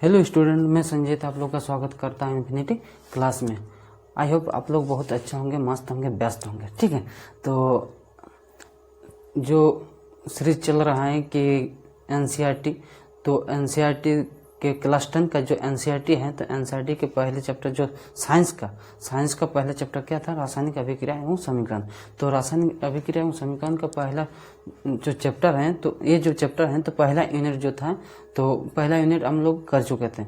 Hello student, मैं संजीत आप लोग का स्वागत करता हूँ इन्फिनिटी क्लास में। आई होप आप लोग बहुत अच्छे होंगे, मस्त होंगे, बेस्ट होंगे। ठीक है, तो जो सीरीज चल रहा है कि एनसीईआरटी, तो एनसीईआरटी के क्लास 10 का जो एनसीईआरटी है, तो एनसीईआरटी के पहले चैप्टर जो साइंस का पहला चैप्टर क्या था? रासायनिक अभिक्रिया एवं समीकरण। तो रासायनिक अभिक्रिया एवं समीकरण का पहला जो चैप्टर है, तो ये जो चैप्टर है, तो पहला यूनिट जो था, तो पहला यूनिट हम लोग कर चुके थे।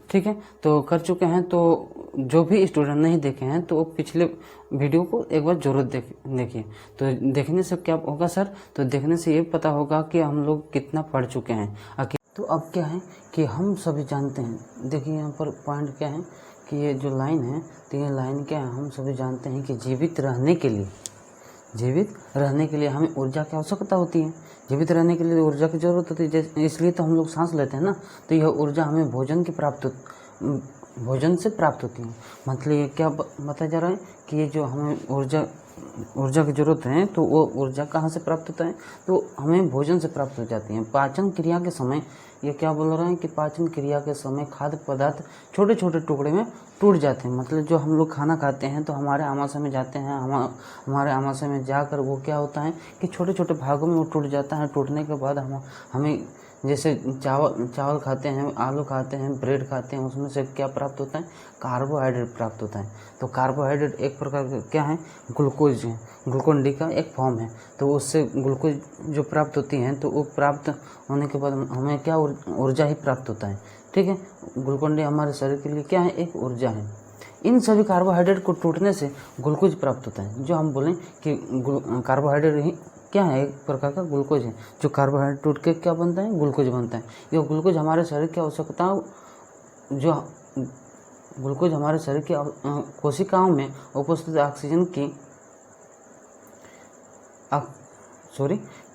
ठीक है, तो कर चुके हैं। तो जो भी स्टूडेंट नहीं देखे हैं तो वो पिछले वीडियो को एक बार जरूर देखिए। तो देखने से क्या होगा सर? तो देखने से ये पता होगा कि हम लोग कितना पढ़ चुके हैं। तो अब क्या है कि हम सभी जानते हैं, देखिए यहाँ पर पॉइंट क्या है कि ये जो लाइन है, तो ये लाइन क्या है, हम सभी जानते हैं कि जीवित रहने के लिए हमें ऊर्जा की आवश्यकता होती है। जीवित रहने के लिए ऊर्जा की जरूरत होती है, इसलिए तो हम लोग सांस लेते हैं ना। तो यह ऊर्जा हमें भोजन से प्राप्त होती है। मतलब ये क्या बताया जा रहा है कि ये जो हमें ऊर्जा की जरूरत है, तो वो ऊर्जा कहाँ से प्राप्त होता है? तो हमें भोजन से प्राप्त हो जाती है। पाचन क्रिया के समय, ये क्या बोल रहे हैं कि पाचन क्रिया के समय खाद्य पदार्थ छोटे छोटे टुकड़े में टूट जाते हैं। मतलब जो हम लोग खाना खाते हैं तो हमारे आमाशय में जाते हैं, हमारे आमाशय में जाकर वो क्या होता है कि छोटे छोटे भागों में वो टूट जाता है। टूटने के बाद हमें जैसे चावल खाते हैं, आलू खाते हैं, ब्रेड खाते हैं, उसमें से क्या प्राप्त होता है? कार्बोहाइड्रेट प्राप्त होता है। तो कार्बोहाइड्रेट एक प्रकार का क्या है? ग्लूकोज है, ग्लूकोन डी का एक फॉर्म है। तो उससे ग्लूकोज जो प्राप्त होती है, तो वो प्राप्त होने के बाद हमें क्या ऊर्जा ही प्राप्त होता है। ठीक है, ग्लूकोन डी हमारे शरीर के लिए क्या है? एक ऊर्जा है। इन सभी कार्बोहाइड्रेट को टूटने से ग्लूकोज प्राप्त होता है। जो हम बोलें कि कार्बोहाइड्रेट ही क्या है? एक प्रकार का ग्लूकोज है। जो कार्बोहाइड्रेट टूट के क्या बनता है? ग्लूकोज बनता है। यह ग्लूकोज हमारे शरीर की आवश्यकता, जो ग्लूकोज हमारे शरीर की कोशिकाओं में उपस्थित ऑक्सीजन की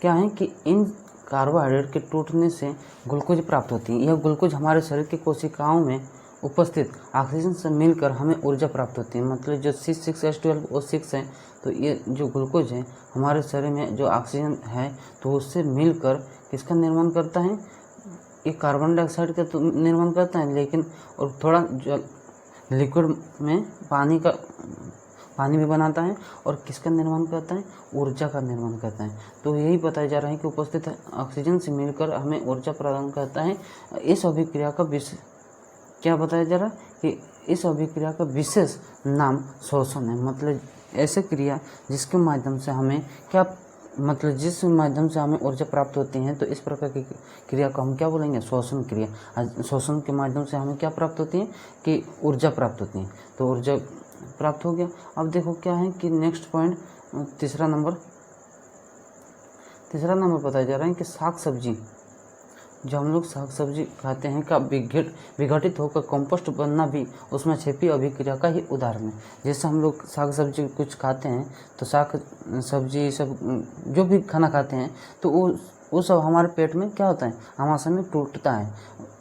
क्या है कि इन कार्बोहाइड्रेट के टूटने से ग्लूकोज प्राप्त होती है। यह ग्लूकोज हमारे शरीर की कोशिकाओं में उपस्थित ऑक्सीजन से मिलकर हमें ऊर्जा प्राप्त होती है। मतलब जो C6H12O6 है, तो ये जो ग्लूकोज है हमारे शरीर में जो ऑक्सीजन है, तो उससे मिलकर किसका निर्माण करता है? ये कार्बन डाइऑक्साइड का तो निर्माण करता है, लेकिन और थोड़ा जो लिक्विड में पानी भी बनाता है, और किसका निर्माण करता है? ऊर्जा का निर्माण करता है। तो यही बताया जा रहा है कि उपस्थित ऑक्सीजन से मिलकर हमें ऊर्जा प्रदान करता है। इस अभिक्रिया का क्या बताया जा रहा है कि इस अभिक्रिया का विशेष नाम श्वसन है। मतलब ऐसे क्रिया जिसके माध्यम से हमें जिस माध्यम से हमें ऊर्जा प्राप्त होती है, तो इस प्रकार की क्रिया को हम क्या बोलेंगे? श्वसन क्रिया। श्वसन के माध्यम से हमें क्या प्राप्त होती है? कि ऊर्जा प्राप्त होती है। तो ऊर्जा प्राप्त हो गया। अब देखो क्या है कि नेक्स्ट पॉइंट, तीसरा नंबर बताया जा रहा है कि साग सब्जी, जो हम लोग साग सब्जी खाते हैं का विघटित होकर कंपोस्ट बनना भी उसमें छिपी अभिक्रिया का ही उदाहरण है। जैसे हम लोग साग सब्जी कुछ खाते हैं, तो साग सब्जी सब जो भी खाना खाते हैं, तो वो सब हमारे पेट में क्या होता है? आमाशय में टूटता है,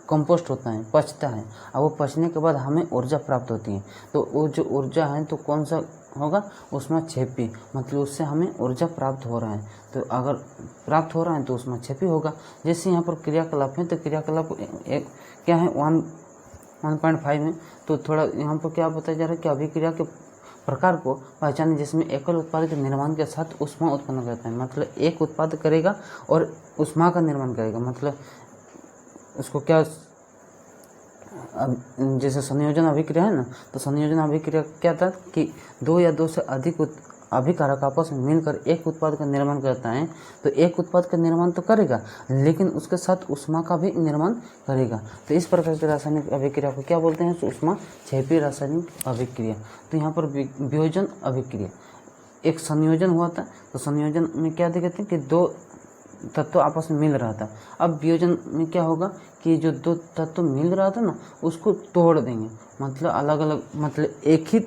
कंपोस्ट होता है, पचता है। और वो पचने के बाद हमें ऊर्जा प्राप्त होती है। तो वो जो ऊर्जा है, तो कौन सा होगा? उसमें छेपी, मतलब उससे हमें ऊर्जा प्राप्त हो रहा है। तो अगर प्राप्त हो रहा है तो उसमें छेपी होगा। जैसे यहाँ पर क्रियाकलाप है, तो क्रियाकलाप एक क्या है? 1.5 में। तो थोड़ा यहाँ पर क्या बताया जा रहा है कि अभिक्रिया के प्रकार को पहचाने, जिसमें एकल उत्पाद के निर्माण के साथ ऊष्मा उत्पन्न करता है। मतलब एक उत्पाद करेगा और ऊष्मा का निर्माण करेगा। मतलब उसको क्या, अब जैसे संयोजन अभिक्रिया है ना, तो संयोजन अभिक्रिया क्या था कि 2 या 2 से अधिक अभिकारक आपस में मिलकर एक उत्पाद का निर्माण करता है। तो एक उत्पाद का निर्माण तो करेगा, लेकिन उसके साथ ऊष्मा का भी निर्माण करेगा। तो इस प्रकार की रासायनिक अभिक्रिया को क्या बोलते हैं? ऊष्मा क्षेपी रासायनिक अभिक्रिया। तो यहाँ पर वियोजन अभिक्रिया, एक संयोजन हुआ था, तो संयोजन में क्या देखते हैं कि 2 तत्व आपस में मिल रहा था। अब वियोजन में क्या होगा कि जो 2 तत्व मिल रहा था ना, उसको तोड़ देंगे। मतलब अलग अलग, मतलब एक ही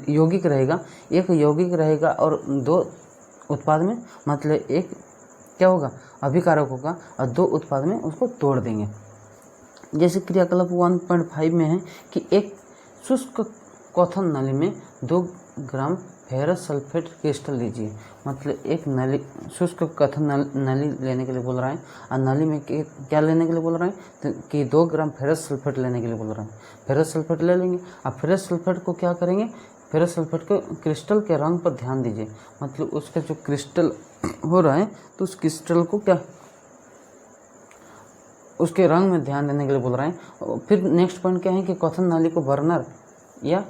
यौगिक रहेगा और 2 उत्पाद में, मतलब एक क्या होगा? अभिकारक होगा, और 2 उत्पाद में उसको तोड़ देंगे। जैसे क्रियाकलाप 1.5 में है कि एक शुष्क क्वथन नली में 2 ग्राम फेरस सल्फेट क्रिस्टल लीजिए। मतलब एक नली, शुष्क कथन नली लेने के लिए बोल रहा है, और नली में क्या लेने के लिए बोल रहा है, तो कि 2 ग्राम फेरस सल्फेट लेने के लिए बोल रहा है। फेरस सल्फेट ले लेंगे। अब फेरस सल्फेट को क्या करेंगे, फेरस सल्फेट को क्रिस्टल के रंग पर ध्यान दीजिए। मतलब उसका जो क्रिस्टल हो रहा है, तो उस क्रिस्टल को क्या, उसके रंग में ध्यान देने के लिए बोल रहा है। फिर नेक्स्ट पॉइंट क्या है कि कथन नली को बर्नर या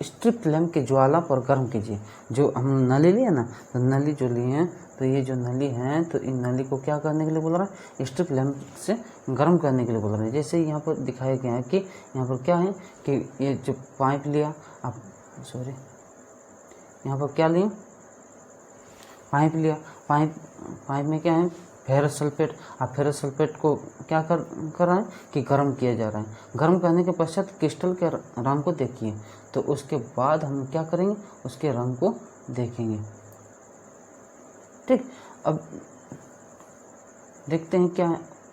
स्ट्रिप लैम्प के ज्वाला पर गर्म कीजिए। जो हम नली लिए ना, तो नली जो लिए हैं, तो ये जो नली है, तो इन नली को क्या करने के लिए बोल रहा है, स्ट्रिप लैम्प से गर्म करने के लिए बोल रहा है। जैसे यहाँ पर दिखाया गया है कि यहाँ पर क्या है कि ये जो पाइप लिया, आप सॉरी, यहाँ पर क्या लिया, पाइप लिया। पाइप में क्या है, फेरस सल्फेट। अब फेरस सल्फेट को क्या कर रहा है कि गर्म किया जा रहा है। गर्म करने के पश्चात क्रिस्टल के रंग को देखिए। तो उसके बाद हम क्या करेंगे, उसके रंग को देखेंगे। ठीक, अब देखते हैं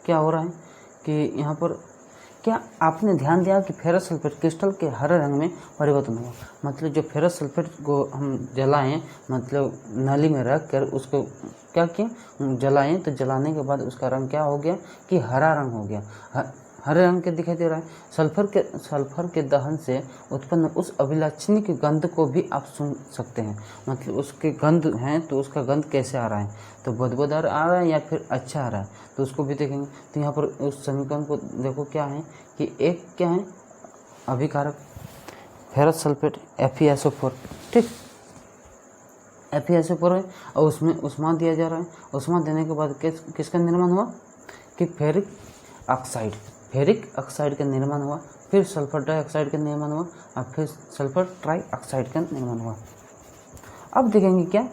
क्या हो रहा है कि यहाँ पर क्या आपने ध्यान दिया कि फेरस सल्फेट क्रिस्टल के हरे रंग में परिवर्तन हुआ। मतलब जो फेरस सल्फेट को हम जलाएं, मतलब नली में रख कर उसको क्या किए, जलाएं, तो जलाने के बाद उसका रंग क्या हो गया कि हरा रंग हो गया, हरे रंग के दिखाई दे रहा है। सल्फर के दहन से उत्पन्न उस अभिलाषणी की गंध को भी आप सुन सकते हैं। मतलब उसके गंध हैं, तो उसका गंध कैसे आ रहा है, तो बदबूदार आ रहा है या फिर अच्छा आ रहा है, तो उसको भी देखेंगे। तो यहाँ पर उस समीकरण को देखो, क्या है कि एक क्या है अभिकारक फेरस सल्फेट FeSO4। ठीक, FeSO4 है, और उसमें उष्मा दिया जा रहा है। उष्मा देने के बाद किसका निर्माण हुआ कि फेरिक ऑक्साइड का निर्माण हुआ। फिर सल्फर डाइऑक्साइड का निर्माण हुआ, और फिर सल्फर ट्राइऑक्साइड का निर्माण हुआ। अब देखेंगे क्या,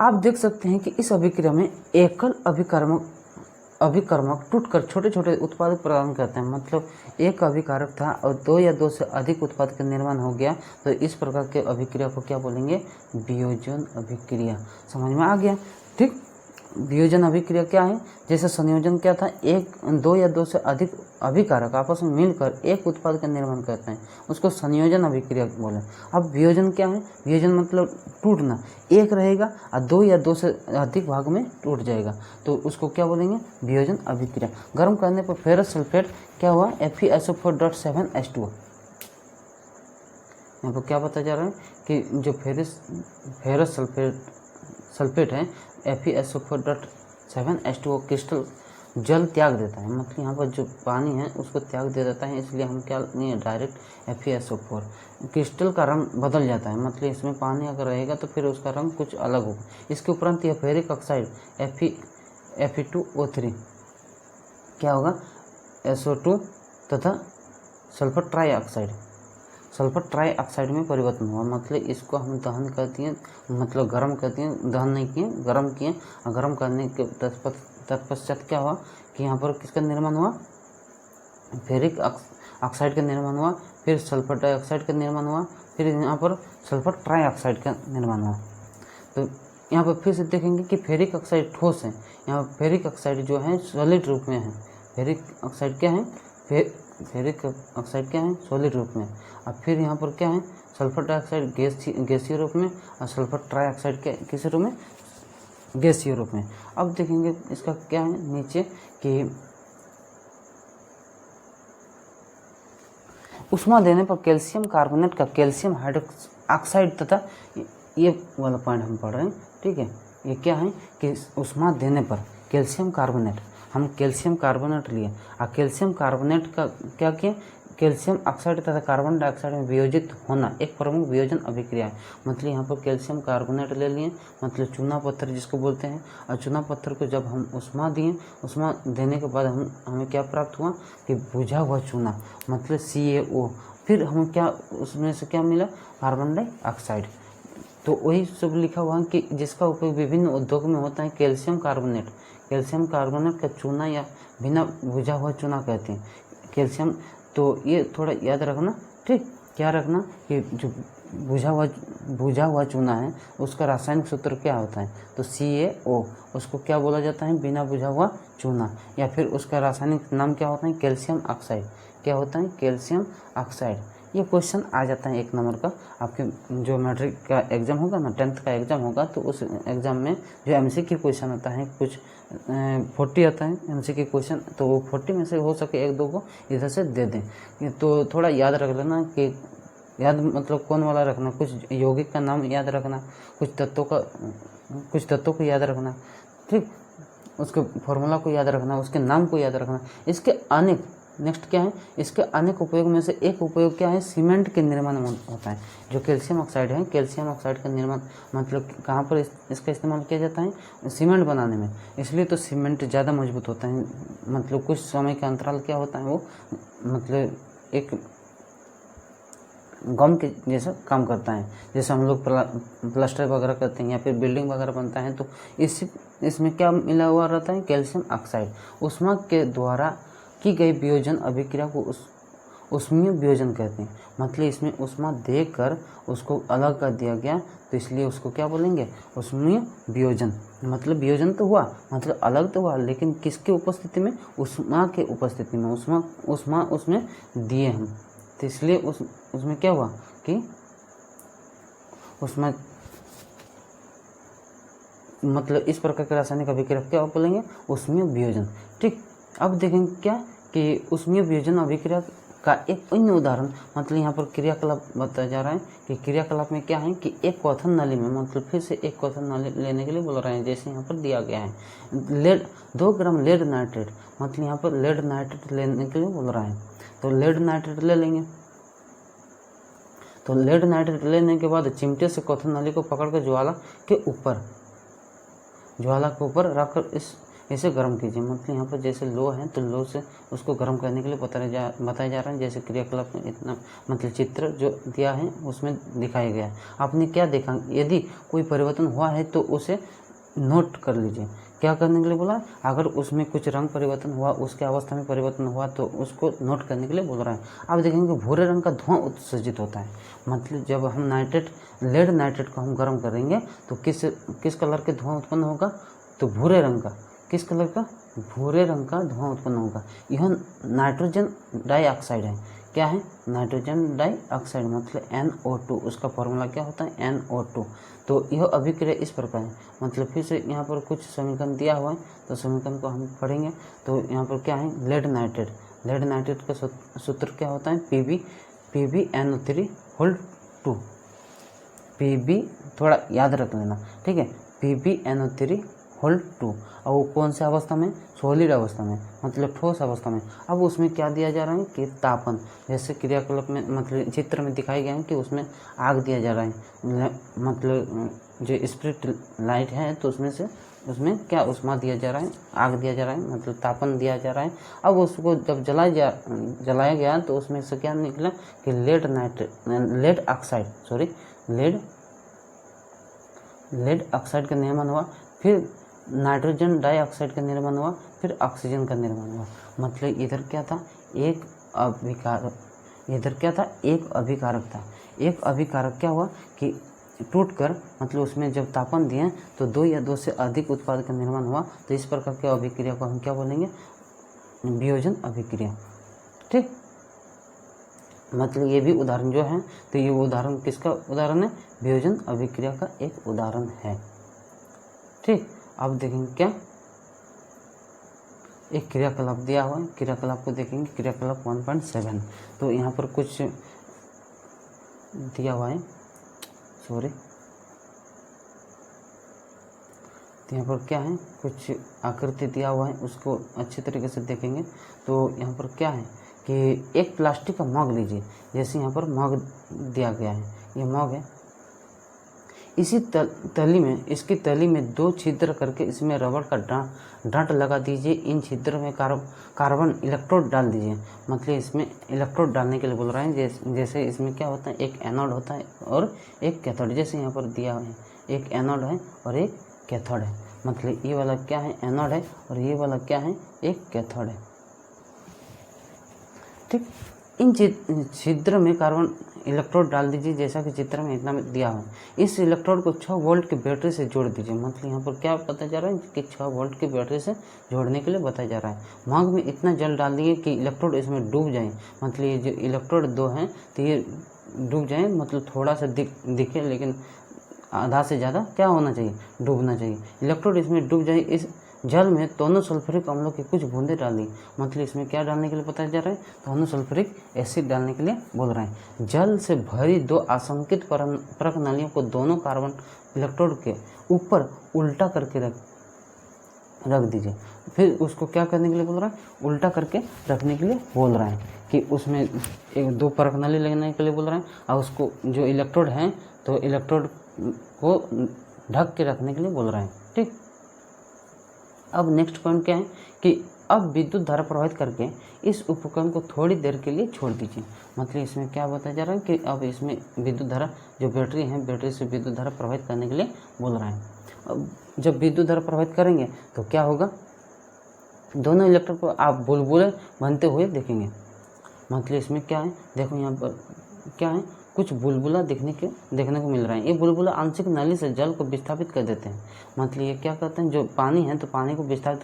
आप देख सकते हैं कि इस अभिक्रिया में एकल अभिकर्मक टूटकर छोटे छोटे उत्पाद प्रदान करते हैं। मतलब एक अभिकारक था और 2 या 2 से अधिक उत्पाद का निर्माण हो गया, तो इस प्रकार के अभिक्रिया को क्या बोलेंगे, वियोजन अभिक्रिया। समझ में आ गया। ठीक, वियोजन अभिक्रिया क्या है, जैसे संयोजन क्या था, 2 या 2 से अधिक अभिकारक आपस में मिलकर एक उत्पाद का निर्माण करते हैं, उसको संयोजन अभिक्रिया बोले। अब वियोजन क्या है, वियोजन मतलब टूटना, एक रहेगा और 2 या 2 से अधिक भाग में टूट जाएगा, तो उसको क्या बोलेंगे, वियोजन अभिक्रिया। गर्म करने पर फेरस सल्फेट क्या हुआ, FeSO4.7H2O। यहाँ पर क्या बताया जा रहा है कि जो फेरस सल्फेट है FeSO4.7H2O क्रिस्टल जल त्याग देता है। मतलब यहाँ पर जो पानी है उसको त्याग दे देता है, इसलिए हम क्या नहीं, डायरेक्ट FeSO4। क्रिस्टल का रंग बदल जाता है, मतलब इसमें पानी अगर रहेगा तो फिर उसका रंग कुछ अलग होगा। इसके उपरांत यह फेरिक ऑक्साइड Fe2O3 क्या होगा, SO2 तथा सल्फर ट्राइऑक्साइड में परिवर्तन हुआ। मतलब इसको हम दहन कर दिए, मतलब गर्म कर दिए, दहन नहीं किए, गर्म किए, और गर्म करने के तत्पश्चात क्या हुआ कि यहाँ पर किसका निर्माण हुआ, फेरिक ऑक्साइड का निर्माण हुआ, फिर सल्फर डाइऑक्साइड का निर्माण हुआ, फिर यहाँ पर सल्फर ट्राइऑक्साइड का निर्माण हुआ। तो यहाँ पर फिर से देखेंगे कि फेरिक ऑक्साइड ठोस है, यहाँ फेरिक ऑक्साइड जो है सॉलिड रूप में है। फेरिक ऑक्साइड क्या है, फेरिक ऑक्साइड क्या है, सॉलिड रूप में। अब फिर यहाँ पर क्या है, सल्फर डाइऑक्साइड गैसीय रूप में, और सल्फर ट्राइऑक्साइड के किस रूप में, गैसीय रूप में। अब देखेंगे इसका क्या है नीचे कि उष्मा देने पर कैल्शियम कार्बोनेट का कैल्शियम हाइड्रोक्साइड तथा ये वाला पॉइंट हम पढ़ रहे हैं। ठीक है, ये क्या है कि उष्मा देने पर कैल्शियम कार्बोनेट, हम कैल्शियम कार्बोनेट लिए, और कैल्शियम कार्बोनेट का क्या किया, कैल्शियम ऑक्साइड तथा कार्बन डाइऑक्साइड में वियोजित होना एक प्रमुख वियोजन अभिक्रिया है। मतलब यहाँ पर कैल्शियम कार्बोनेट ले लिए, मतलब चूना पत्थर जिसको बोलते हैं, और चूना पत्थर को जब हम उष्मा दिए, उष्मा देने के बाद हमें क्या प्राप्त हुआ कि बुझा हुआ चूना, मतलब CaO। फिर हमें क्या, उसमें से क्या मिला, कार्बन डाइऑक्साइड। तो वही सब लिखा हुआ है कि जिसका उपयोग विभिन्न उद्योग में होता है। कैल्शियम कार्बोनेट का चूना या बिना बुझा हुआ चूना कहते हैं कैल्शियम। तो ये थोड़ा याद रखना। ठीक, क्या रखना कि जो बुझा हुआ चूना है उसका रासायनिक सूत्र क्या होता है, तो CaO, उसको क्या बोला जाता है, बिना बुझा हुआ चूना। या फिर उसका रासायनिक नाम क्या होता है, कैल्शियम ऑक्साइड। क्या होता है, कैल्शियम ऑक्साइड। ये क्वेश्चन आ जाता है 1 नंबर का। आपके जो मैट्रिक का एग्ज़ाम होगा ना, 10th का एग्ज़ाम होगा, तो उस एग्ज़ाम में जो MCQ क्वेश्चन आता है, कुछ 40 आता है MCQ क्वेश्चन, तो वो 40 में से हो सके 1-2 को इधर से दे दें। तो थोड़ा याद रख लेना कि याद मतलब कौन वाला रखना, कुछ यौगिक का नाम याद रखना, कुछ तत्वों को याद रखना, ठीक, उसके फॉर्मूला को याद रखना, उसके नाम को याद रखना। इसके अनेक, नेक्स्ट क्या है, इसके अनेक उपयोग में से एक उपयोग क्या है, सीमेंट के निर्माण में होता है। जो कैल्शियम ऑक्साइड है, कैल्शियम ऑक्साइड का निर्माण मतलब कहाँ पर इसका इस्तेमाल किया जाता है, सीमेंट बनाने में। इसलिए तो सीमेंट ज़्यादा मजबूत होता है, मतलब कुछ समय का अंतराल क्या होता है, वो मतलब एक गम के जैसा काम करता है। जैसे हम लोग प्लास्टर वगैरह करते हैं या फिर बिल्डिंग वगैरह बनता है, तो इसमें क्या मिला हुआ रहता है, कैल्शियम ऑक्साइड। ऊष्मा के द्वारा की गई वियोजन अभिक्रिया को ऊष्मीय वियोजन कहते हैं। मतलब इसमें ऊष्मा देकर उसको अलग कर दिया गया, तो इसलिए उसको क्या बोलेंगे, ऊष्मीय वियोजन। मतलब वियोजन तो हुआ, मतलब अलग तो हुआ, लेकिन किसके उपस्थिति में, ऊष्मा के उपस्थिति में। ऊष्मा उसमें दिए हम, तो इसलिए उसमें क्या हुआ कि उसमें मतलब इस प्रकार के रासायनिक अभिक्रिया क्या बोलेंगे, ऊष्मीय वियोजन। ठीक, अब देखेंगे क्या कि ऊष्मीय वियोजन अभिक्रिया का एक अन्य उदाहरण, मतलब यहाँ पर क्रियाकलाप बताया जा रहा है कि क्रियाकलाप में क्या है कि एक क्वथन नली में, मतलब फिर से एक क्वथन नली लेने के लिए बोल रहे हैं, जैसे यहाँ पर दिया गया है 2 ग्राम लेड नाइट्रेट, मतलब यहाँ पर लेड नाइट्रेट लेने के लिए बोल रहा है। तो लेड नाइट्रेट ले लेंगे, तो लेड नाइट्रेट लेने के बाद चिमटे से क्वथन नली को पकड़कर ज्वाला के ऊपर रखकर इसे गर्म कीजिए। मतलब यहाँ पर जैसे लो है, तो लो से उसको गर्म करने के लिए बताया जा रहा है। जैसे क्रियाकलाप में इतना मतलब चित्र जो दिया है उसमें दिखाया गया है। आपने क्या देखा, यदि कोई परिवर्तन हुआ है तो उसे नोट कर लीजिए। क्या करने के लिए बोला, अगर उसमें कुछ रंग परिवर्तन हुआ, उसके अवस्था में परिवर्तन हुआ, तो उसको नोट करने के लिए बोल रहा है। अब देखेंगे भूरे रंग का धुआं उत्सर्जित होता है। मतलब जब हम लेड नाइट्रेट को हम गर्म करेंगे तो किस कलर के धुआं उत्पन्न होगा, तो भूरे रंग का। किस कलर का, भूरे रंग का धुआं उत्पन्न होगा। यह नाइट्रोजन डाइऑक्साइड है। क्या है, नाइट्रोजन डाइऑक्साइड, मतलब NO2। उसका फॉर्मूला क्या होता है, NO2। तो यह अभिक्रिया इस प्रकार है। मतलब फिर से यहाँ पर कुछ समीकरण दिया हुआ है, तो समीकरण को हम पढ़ेंगे। तो यहाँ पर क्या है, लेड नाइट्रेट का सूत्र क्या होता है, PbNO3 PB, थोड़ा याद रख लेना, ठीक है, PbNO3 और वो कौन से अवस्था में, सॉलिड अवस्था में, मतलब ठोस अवस्था में। अब उसमें क्या दिया जा रहा है कि तापन, जैसे क्रियाकलाप में मतलब चित्र में दिखाई गया है कि उसमें आग दिया जा रहा है। मतलब जो स्प्रिट लाइट है, तो उसमें क्या ऊष्मा दिया जा रहा है, आग दिया जा रहा है, मतलब तापन दिया जा रहा है। अब उसको जब जलाया गया तो उसमें से क्या निकला कि लेड ऑक्साइड का निर्माण हुआ, फिर नाइट्रोजन डाइऑक्साइड का निर्माण हुआ, फिर ऑक्सीजन का निर्माण हुआ। मतलब इधर क्या था, एक अभिकारक था। एक अभिकारक क्या हुआ कि टूटकर, मतलब उसमें जब तापन दिए तो 2 या 2 से अधिक उत्पाद का निर्माण हुआ। तो इस प्रकार के अभिक्रिया को हम क्या बोलेंगे, वियोजन अभिक्रिया। ठीक, मतलब ये भी उदाहरण जो है, तो ये उदाहरण किसका उदाहरण है, वियोजन अभिक्रिया का एक उदाहरण है। ठीक, अब देखेंगे क्या, एक क्रियाकलाप दिया हुआ है, क्रियाकलाप को देखेंगे, क्रियाकलाप 1.7। तो यहाँ पर कुछ दिया हुआ है, तो यहाँ पर क्या है, कुछ आकृति दिया हुआ है, उसको अच्छे तरीके से देखेंगे। तो यहाँ पर क्या है कि एक प्लास्टिक का मग लीजिए, जैसे यहाँ पर मग दिया गया है, ये मग है। इसकी तली में 2 छिद्र करके इसमें रबड़ का डांट लगा दीजिए। इन छिद्रों में कार्बन इलेक्ट्रोड डाल दीजिए। मतलब इसमें इलेक्ट्रोड डालने के लिए बोल रहे हैं। जैसे इसमें क्या होता है, एक एनोड होता है और एक कैथोड। जैसे यहाँ पर दिया है, एक एनोड है और एक कैथोड है। मतलब ये वाला क्या है, एनोड है, और ये वाला क्या है, एक कैथोड है। ठीक, इन छिद्र में कार्बन इलेक्ट्रोड डाल दीजिए जैसा कि चित्र में इतना दिया हुआ है। इस इलेक्ट्रोड को 6 वोल्ट की बैटरी से जोड़ दीजिए। मतलब यहाँ पर क्या बताया जा रहा है कि 6 वोल्ट की बैटरी से जोड़ने के लिए बताया जा रहा है। मग में इतना जल डाल दिए कि इलेक्ट्रोड इसमें डूब जाए। मतलब ये जो इलेक्ट्रोड 2 हैं तो ये डूब जाए, मतलब थोड़ा सा दिखे लेकिन आधा से ज़्यादा क्या होना चाहिए, डूबना चाहिए। इलेक्ट्रोड इसमें डूब जाए। इस जल में दोनों सल्फ्यूरिक अम्लों की कुछ बूंदें डाल दी। मतलब इसमें क्या डालने के लिए बताया जा रहा है, दोनों सल्फ्यूरिक एसिड डालने के लिए बोल रहे हैं। जल से भरी 2 आसंकित परख नलियों को दोनों कार्बन इलेक्ट्रोड के ऊपर उल्टा करके रख दीजिए। फिर उसको क्या करने के लिए बोल रहा है, उल्टा करके रखने के लिए बोल रहा है कि उसमें 2 परख नली लगने के लिए बोल रहे हैं। और उसको जो इलेक्ट्रोड हैं तो इलेक्ट्रोड को ढक के रखने के लिए बोल रहे हैं। ठीक, अब नेक्स्ट पॉइंट क्या है कि अब विद्युत धारा प्रवाहित करके इस उपकरण को थोड़ी देर के लिए छोड़ दीजिए। मतलब इसमें क्या बताया जा रहा है कि अब इसमें विद्युत धारा जो बैटरी है, बैटरी से विद्युत धारा प्रवाहित करने के लिए बोल रहा है। अब जब विद्युत धारा प्रवाहित करेंगे तो क्या होगा, दोनों इलेक्ट्रोड को आप बुलबुले बनते हुए देखेंगे। मतलब इसमें क्या है, देखो यहाँ पर क्या है, कुछ बुलबुला देखने को मिल रहा है। ये बुलबुला आंशिक नली से जल को विस्थापित कर देते हैं। मतलब ये क्या करते हैं, जो पानी है तो पानी को विस्थापित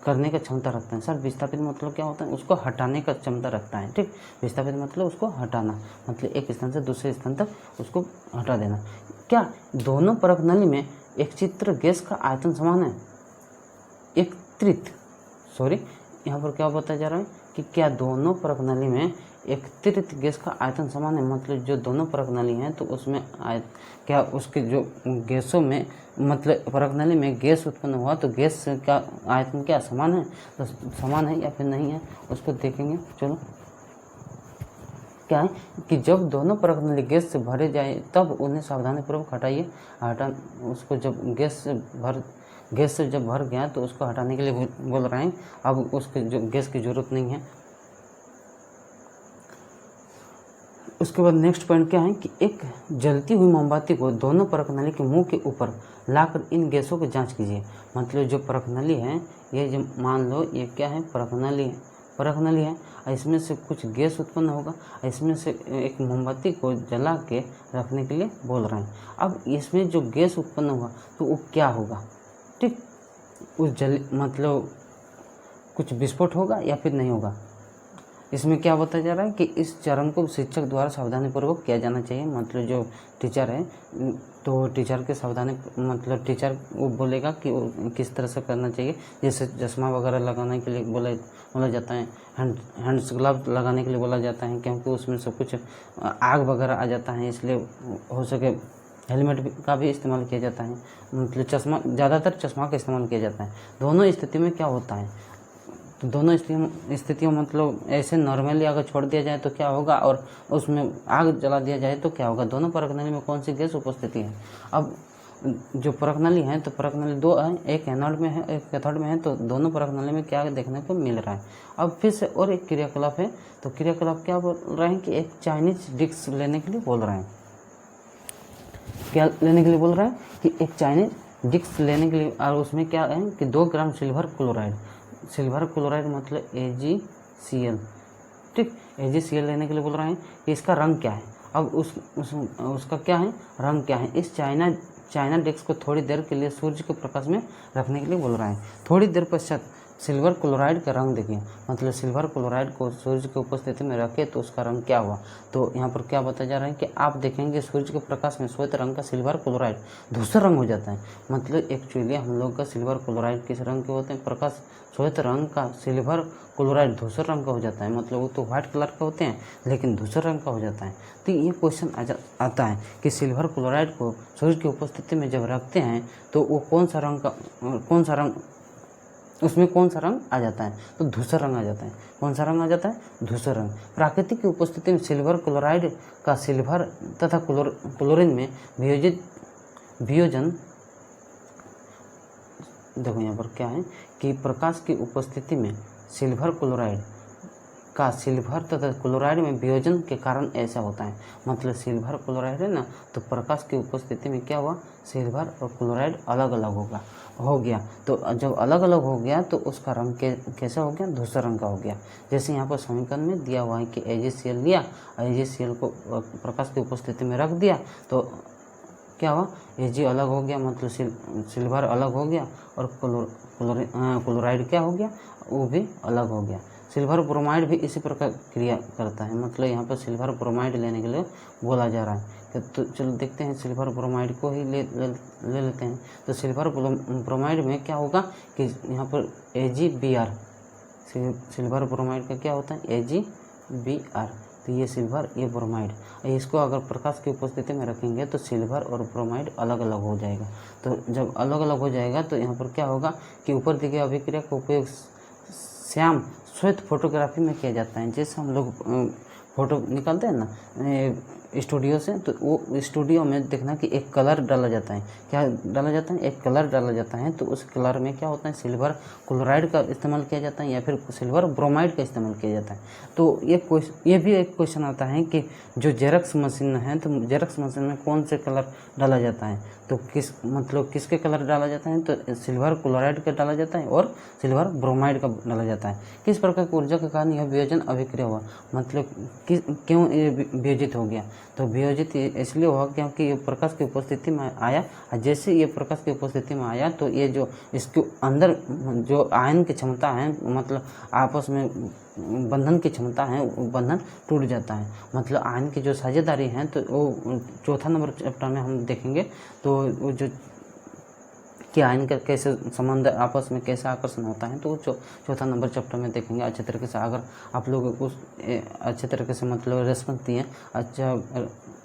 करने का क्षमता रखते हैं। सर विस्थापित मतलब क्या होता है, उसको हटाने का क्षमता रखता है। ठीक, विस्थापित मतलब उसको हटाना, मतलब एक स्थान से दूसरे स्थान तक उसको हटा देना। क्या दोनों परख नली में एकत्रित गैस का आयतन समान है? यहाँ पर क्या बताया जा रहा है कि क्या दोनों परख नली में एकत्रित गैस का आयतन समान है। मतलब जो दोनों परख नली हैं तो उसमें क्या उसके जो गैसों में, मतलब परख नली में गैस उत्पन्न हुआ तो गैस का आयतन क्या समान है, तो समान है या फिर नहीं है उसको देखेंगे। चलो, क्या है कि जब दोनों परख नली गैस से भरे जाए तब उन्हें सावधानीपूर्वक हटाइए। उसको जब गैस से जब भर गया तो उसको हटाने के लिए बोल रहे हैं। अब उसके जो गैस की ज़रूरत नहीं है। उसके बाद नेक्स्ट पॉइंट क्या है कि एक जलती हुई मोमबत्ती को दोनों परख नली के मुंह के ऊपर लाकर इन गैसों की जांच कीजिए। मतलब जो परख नली है, ये जो मान लो ये क्या है, परख नली है, इसमें से कुछ गैस उत्पन्न होगा, इसमें से एक मोमबत्ती को जला के रखने के लिए बोल रहे हैं। अब इसमें जो गैस उत्पन्न होगा तो वो क्या होगा, ठीक, उस मतलब कुछ विस्फोट होगा या फिर नहीं होगा। इसमें क्या बताया जा रहा है कि इस चरण को शिक्षक द्वारा सावधानीपूर्वक किया जाना चाहिए। मतलब जो टीचर है तो टीचर के मतलब टीचर वो बोलेगा कि वो किस तरह से करना चाहिए। जैसे चश्मा वगैरह लगाने के लिए बोला जाता है, हैंड्स ग्लव लगाने के लिए बोला जाता है, क्योंकि उसमें सब कुछ आग वगैरह आ जाता है, इसलिए हो सके हेलमेट का भी इस्तेमाल किया जाता है। मतलब ज़्यादातर चश्मा का इस्तेमाल किया जाता है। दोनों स्थिति में क्या होता है, तो दोनों स्थितियों मतलब ऐसे नॉर्मली अगर छोड़ दिया जाए तो क्या होगा, और उसमें आग जला दिया जाए तो क्या होगा। दोनों परख नली में कौन सी गैस उपस्थिति है। अब जो परख नली है तो परख नली 2 है, एक एनोड में है एक कैथोड में है, तो दोनों परख नली में क्या देखने को मिल रहा है। अब फिर से और एक क्रियाकलाप है, तो क्रियाकलाप क्या बोल रहे हैं कि एक चाइनीज डिस्क लेने के लिए बोल रहे हैं। क्या लेने के लिए बोल रहे हैं कि एक चाइनीज डिस्क लेने के लिए, और उसमें क्या है कि 2 ग्राम सिल्वर क्लोराइड मतलब AgCl, ठीक, AgCl लेने के लिए बोल रहे हैं कि इसका रंग क्या है। अब उसका क्या है, रंग क्या है। इस चाइना डिस्क को थोड़ी देर के लिए सूर्य के प्रकाश में रखने के लिए बोल रहे हैं। थोड़ी देर पश्चात सिल्वर क्लोराइड का रंग देखिए। मतलब सिल्वर क्लोराइड को सूर्य की उपस्थिति में रखे तो उसका रंग क्या हुआ। तो यहाँ पर क्या बताया जा रहा है कि आप देखेंगे सूर्य के प्रकाश में श्वेत रंग का सिल्वर क्लोराइड धूसर रंग हो जाता है। मतलब एक्चुअली हम लोग का सिल्वर क्लोराइड किस रंग के होते हैं, प्रकाश श्वेत रंग का सिल्वर क्लोराइड धूसर रंग का हो जाता है। मतलब वो तो व्हाइट कलर का होते हैं लेकिन धूसर रंग का हो जाता है। तो ये क्वेश्चन आता है कि सिल्वर क्लोराइड को सूर्य की उपस्थिति में जब रखते हैं तो वो कौन सा रंग उसमें कौन सा रंग आ जाता है, तो धूसर रंग आ जाता है। कौन सा रंग आ जाता है, धूसर रंग। प्राकृतिक की उपस्थिति में सिल्वर क्लोराइड का सिल्वर तथा क्लोरीन में वियोजन, देखो यहाँ पर क्या है कि प्रकाश की उपस्थिति में सिल्वर क्लोराइड का सिल्वर तथा क्लोराइड में वियोजन के कारण ऐसा होता है। मतलब सिल्वर क्लोराइड है ना, तो प्रकाश की उपस्थिति में क्या हुआ, सिल्वर और क्लोराइड अलग अलग हो गया। तो जब अलग अलग हो गया तो उसका रंग कैसा हो गया, धूसर रंग का हो गया। जैसे यहाँ पर समीकरण में दिया हुआ है कि AgCl लिया, AgCl को प्रकाश की उपस्थिति में रख दिया तो क्या हुआ, Ag अलग हो गया, मतलब सिल्वर अलग हो गया, और क्लोराइड क्या हो गया, वो भी अलग हो गया। सिल्वर ब्रोमाइड भी इसी प्रकार क्रिया करता है। मतलब यहाँ पर सिल्वर ब्रोमाइड लेने के लिए बोला जा रहा है। तो चलो देखते हैं, सिल्वर ब्रोमाइड को ही ले लेते हैं। तो सिल्वर ब्रोमाइड में क्या होगा कि यहाँ पर AgBr, सिल्वर ब्रोमाइड का क्या होता है, AgBr। तो ये सिल्वर, ये ब्रोमाइड, इसको अगर प्रकाश की उपस्थिति में रखेंगे तो सिल्वर और ब्रोमाइड अलग अलग हो जाएगा। तो जब अलग अलग हो जाएगा तो यहाँ पर क्या होगा कि ऊपर दी गई अभिक्रिया का उपयोग श्याम श्वेत फोटोग्राफी में किया जाता है। जैसे हम लोग फ़ोटो निकालते हैं ना स्टूडियो से, तो वो स्टूडियो में देखना कि एक कलर डाला जाता है। क्या डाला जाता है, एक कलर डाला जाता है। तो उस कलर में क्या होता है, सिल्वर क्लोराइड का इस्तेमाल किया जाता है या फिर सिल्वर ब्रोमाइड का इस्तेमाल किया जाता है। तो ये भी एक क्वेश्चन आता है कि जो जेरॉक्स मशीन है, तो जेरॉक्स मशीन में कौन से कलर डाला जाता है, तो किसके कलर डाला जाता है, तो सिल्वर क्लोराइड का डाला जाता है और सिल्वर ब्रोमाइड का डाला जाता है। किस प्रकार की ऊर्जा के कारण यह वियोजन अभिक्रिया हुआ, मतलब क्यों ये वियोजित हो गया, तो वियोजित इसलिए हुआ क्योंकि ये प्रकाश की उपस्थिति में आया। जैसे ये प्रकाश की उपस्थिति में आया तो ये जो इसके अंदर जो आयन की क्षमता है, मतलब आपस में बंधन की क्षमता है, वो बंधन टूट जाता है। मतलब आयन की जो साझेदारी है, तो वो चौथा नंबर चैप्टर में हम देखेंगे। तो वो जो कि आयन का कैसे संबंध आपस में कैसे आकर्षण होता है, तो चौथा नंबर चैप्टर में देखेंगे अच्छे तरीके से। अगर आप लोग उस अच्छे तरीके से मतलब रेस्पॉन्स दिए, अच्छा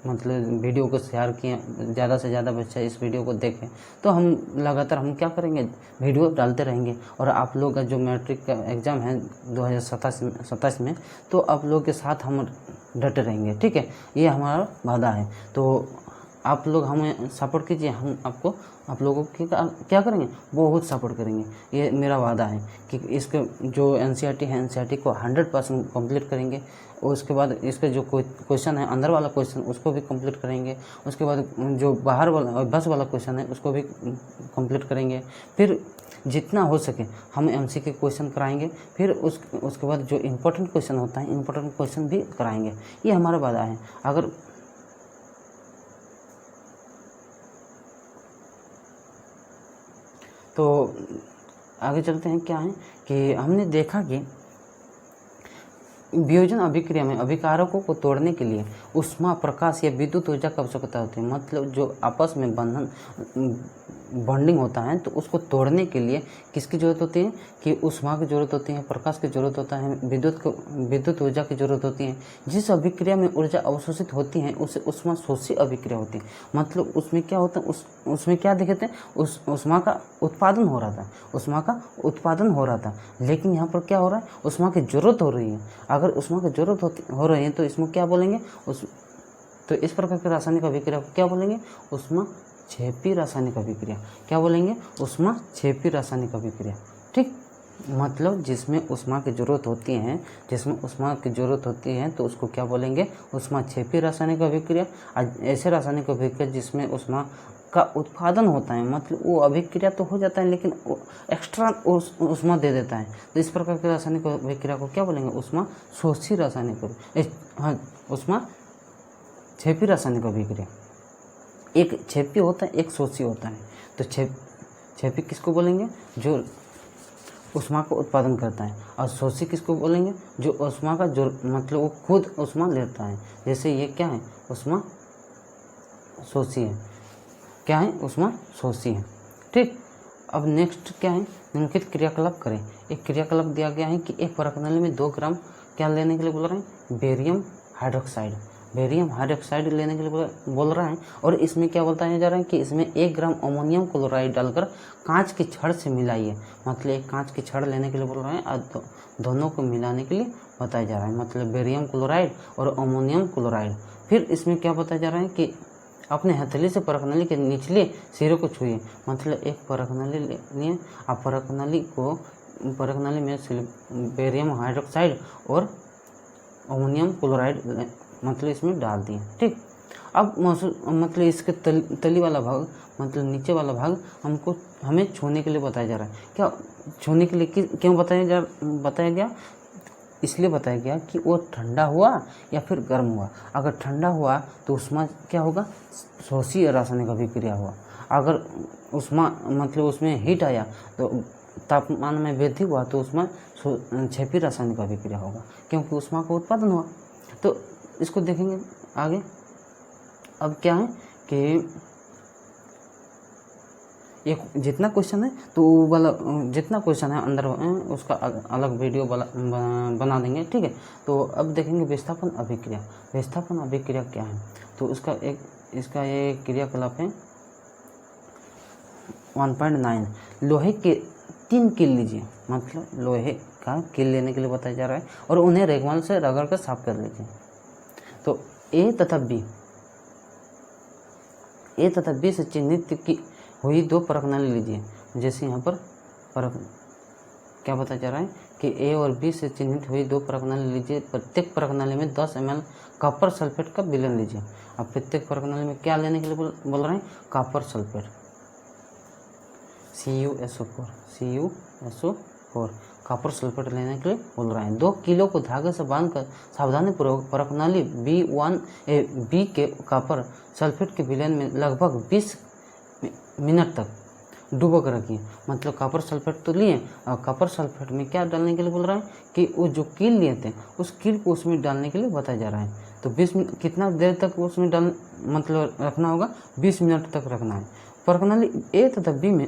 मतलब वीडियो को शेयर किए, ज़्यादा से ज़्यादा बच्चे इस वीडियो को देखें, तो हम लगातार हम क्या करेंगे, वीडियो डालते रहेंगे। और आप लोग का जो मैट्रिक का एग्ज़ाम है 2027 में, तो आप लोग के साथ हम डटे रहेंगे, ठीक है, ये हमारा वादा है। तो आप लोग हमें सपोर्ट कीजिए, हम आप लोगों की क्या करेंगे, बहुत सपोर्ट करेंगे, ये मेरा वादा है कि इसके जो NCERT है, NCERT को 100% कंप्लीट करेंगे। और उसके बाद इसके जो क्वेश्चन है, अंदर वाला क्वेश्चन, उसको भी कंप्लीट करेंगे। उसके बाद जो बाहर वाला बस वाला क्वेश्चन है, उसको भी कंप्लीट करेंगे। फिर जितना हो सके हम MCQ के क्वेश्चन कराएंगे। फिर उसके बाद जो इम्पोर्टेंट क्वेश्चन होता है, इम्पोर्टेंट क्वेश्चन भी कराएंगे, ये हमारा वादा है। अगर तो आगे चलते हैं, क्या है कि हमने देखा कि वियोजन अभिक्रिया में अभिकारकों को तोड़ने के लिए ऊष्मा, प्रकाश या विद्युत ऊर्जा की आवश्यकता होती है। मतलब जो आपस में बॉन्डिंग होता है, तो उसको तोड़ने के लिए किसकी जरूरत होती है, कि ऊष्मा की जरूरत होती है, प्रकाश की जरूरत होता है, विद्युत ऊर्जा की जरूरत होती है। जिस अभिक्रिया में ऊर्जा अवशोषित होती है उसे ऊष्मा शोषी अभिक्रिया होती है। मतलब उसमें क्या होता है, उसमें क्या दिखते हैं, ऊष्मा का उत्पादन हो रहा था, ऊष्मा का उत्पादन हो रहा था। लेकिन यहाँ पर क्या हो रहा है, ऊष्मा की जरूरत हो रही है। अगर ऊष्मा की जरूरत हो रही है तो इसमें क्या बोलेंगे, तो इस प्रकार की रासायनिक अभिक्रिया को क्या बोलेंगे, ऊष्मा क्षेपी रासायनिक अभिक्रिया। क्या बोलेंगे, ऊष्मा क्षेपी रासायनिक अभिक्रिया, ठीक। मतलब जिसमें ऊष्मा की जरूरत होती है, तो उसको क्या बोलेंगे, ऊष्मा क्षेपी रासायनिक अभिक्रिया। ऐसे रासायनिक अभिक्रिया जिसमें ऊष्मा का उत्पादन होता है, मतलब वो अभिक्रिया तो हो जाता है लेकिन एक्स्ट्रा ऊष्मा दे देता है, तो इस प्रकार की रासायनिक अभिक्रिया को क्या बोलेंगे, ऊष्मा शोषी रासायनिक अभिक्रिया। ऊष्मा क्षेपी रासायनिक अभिक्रिया, एक क्षेपी होता है, एक शोषी होता है। तो क्षेपी किसको बोलेंगे, जो ऊष्मा को उत्पादन करता है, और शोषी किसको बोलेंगे, जो ऊष्मा का जो मतलब वो खुद ऊष्मा लेता है। जैसे ये क्या है, ऊष्मा शोषी है, क्या है, ऊष्मा शोषी है, ठीक। अब नेक्स्ट क्या है, निम्नलिखित क्रियाकलाप करें। एक क्रियाकलाप दिया गया है कि एक परखनली में 2 ग्राम क्या लेने के लिए बोल रहे हैं, बेरियम हाइड्रोक्साइड लेने के लिए बोल रहा है। और इसमें क्या बताया जा रहा है कि इसमें 1 ग्राम अमोनियम क्लोराइड डालकर कांच की छड़ से मिलाइए। मतलब एक कांच की छड़ लेने के लिए बोल रहे हैं और दोनों को मिलाने के लिए बताया जा रहा है, मतलब बेरियम क्लोराइड और अमोनियम क्लोराइड। फिर इसमें क्या बताया जा रहा है कि अपने हथेली से परखनली के निचले सिरे को छुइए। मतलब एक परखनली लिए, आप परखनली में बेरियम हाइड्रोक्साइड और अमोनियम क्लोराइड मतलब इसमें डाल दिए। ठीक, अब मतलब इसके तली वाला भाग मतलब नीचे वाला भाग हमें छूने के लिए बताया जा रहा है। क्या छूने के लिए क्यों बताया गया? इसलिए बताया गया कि वो ठंडा हुआ या फिर गर्म हुआ। अगर ठंडा हुआ तो उसमें क्या होगा? शोषी रासायनिक अभिक्रिया हुआ। अगर उसमें हीट आया तो तापमान में वृद्धि हुआ तो उसमें क्षैपी रासायनिक अभिक्रिया होगा, क्योंकि ऊष्मा का उत्पादन हुआ। तो इसको देखेंगे आगे। अब क्या है कि एक जितना क्वेश्चन है तो वो वाला जितना क्वेश्चन है अंदर उसका अलग वीडियो बना देंगे। ठीक है, तो अब देखेंगे विस्थापन अभिक्रिया। विस्थापन अभिक्रिया क्या है? तो इसका ये क्रियाकलाप है 1.9। लोहे के 3 कील लीजिए, मतलब लोहे का कील लेने के लिए बताया जा रहा है, और उन्हें रेगमाल से रगड़ कर साफ कर लीजिए। तो ए तथा बी से चिन्हित की हुई 2 परखनाली लीजिए। जैसे यहाँ पर क्या बताया जा रहा है कि ए और बी से चिन्हित हुई 2 परखनाली लीजिए। प्रत्येक परखनाली में 10 ml कॉपर सल्फेट का विलयन लीजिए। अब प्रत्येक परखनाली में क्या लेने के लिए बोल रहे हैं? Copper sulphate CuSO4 copper sulphate लेने के लिए बोल रहे हैं। 2 किलो को धागे से बांधकर सावधानीपूर्वक परखनाली बी के कॉपर सल्फेट के विलयन में लगभग 20 मिनट तक डुबो कर रखिए। मतलब कॉपर सल्फेट तो लिए, और कॉपर सल्फेट में क्या डालने के लिए बोल रहा है कि वो जो कील लिए थे उस कील को उसमें डालने के लिए बताया जा रहा है। तो 20 मिनट कितना देर तक उसमें मतलब रखना होगा? 20 मिनट तक रखना है। परखनाली ए तथा बी में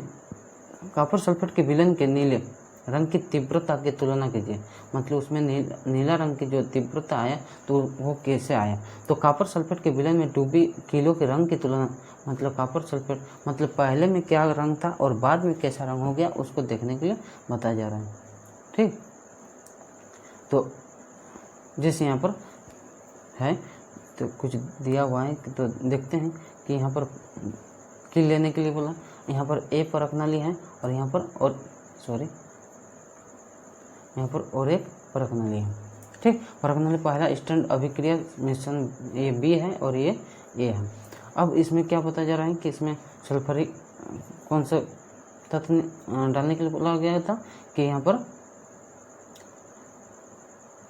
कॉपर सल्फेट के विलयन के नीले रंग की तीव्रता की तुलना कीजिए। मतलब उसमें नीला रंग की जो तीव्रता आया तो वो कैसे आया? तो कॉपर सल्फेट के विलयन में डूबी कीलों के रंग की तुलना, मतलब कॉपर सल्फेट मतलब पहले में क्या रंग था और बाद में कैसा रंग हो गया उसको देखने के लिए बताया जा रहा है। ठीक, तो जैसे यहाँ पर है तो कुछ दिया हुआ है तो देखते हैं कि यहाँ पर कील लेने के लिए बोला। यहाँ पर ए परखनाली है और यहाँ पर और एक परखनाली है। ठीक, परखनाली पहला स्टैंड अभिक्रिया मिश्रण ये बी है और ये ए है। अब इसमें क्या बताया जा रहा है कि इसमें सल्फरिक कौन सा तत्व डालने के लिए बोला गया था कि यहाँ पर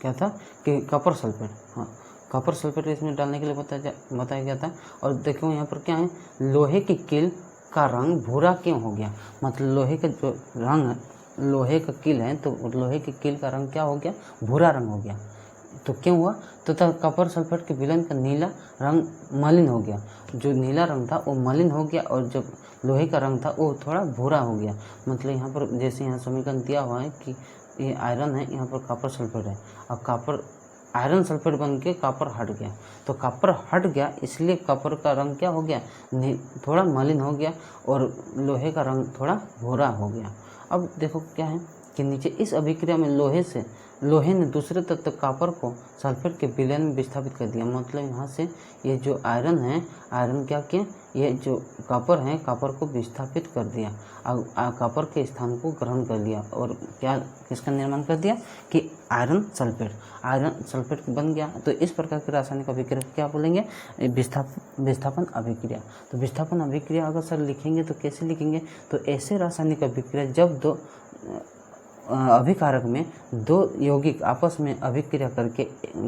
क्या था कि कॉपर सल्फेट। हाँ, कॉपर सल्फेट इसमें डालने के लिए बताया गया था। और देखो यहाँ पर क्या है, लोहे की कील का रंग भूरा क्यों हो गया? मतलब लोहे का जो रंग है, लोहे का कील है तो लोहे की कील का रंग क्या हो गया? भूरा रंग हो गया। तो क्यों हुआ? तो कॉपर सल्फेट के विलयन का नीला रंग मलिन हो गया। जो नीला रंग था वो मलिन हो गया और जो लोहे का रंग था वो थोड़ा भूरा हो गया। मतलब यहाँ पर जैसे यहाँ समीकरण दिया हुआ है कि ये आयरन है, यहाँ पर कॉपर सल्फेट है, और कॉपर आयरन सल्फेट बन के कॉपर हट गया। तो कॉपर हट गया इसलिए कॉपर का रंग क्या हो गया? थोड़ा मलिन हो गया और लोहे का रंग थोड़ा भूरा हो गया। अब देखो क्या है कि नीचे इस अभिक्रिया में लोहे ने दूसरे तत्व कॉपर को सल्फेट के विलयन में विस्थापित कर दिया। मतलब यहाँ से ये जो आयरन क्या किया? ये जो कॉपर है कॉपर को विस्थापित कर दिया और कॉपर के स्थान को ग्रहण कर लिया और क्या किसका निर्माण कर दिया कि आयरन सल्फेट बन गया। तो इस प्रकार की रासायनिक अभिक्रिया क्या बोलेंगे? विस्थापन अभिक्रिया। तो विस्थापन अभिक्रिया अगर सर लिखेंगे तो कैसे लिखेंगे? तो ऐसे रासायनिक अभिक्रिया जब 2 अभिकारक में 2 यौगिक आपस में अभिक्रिया करके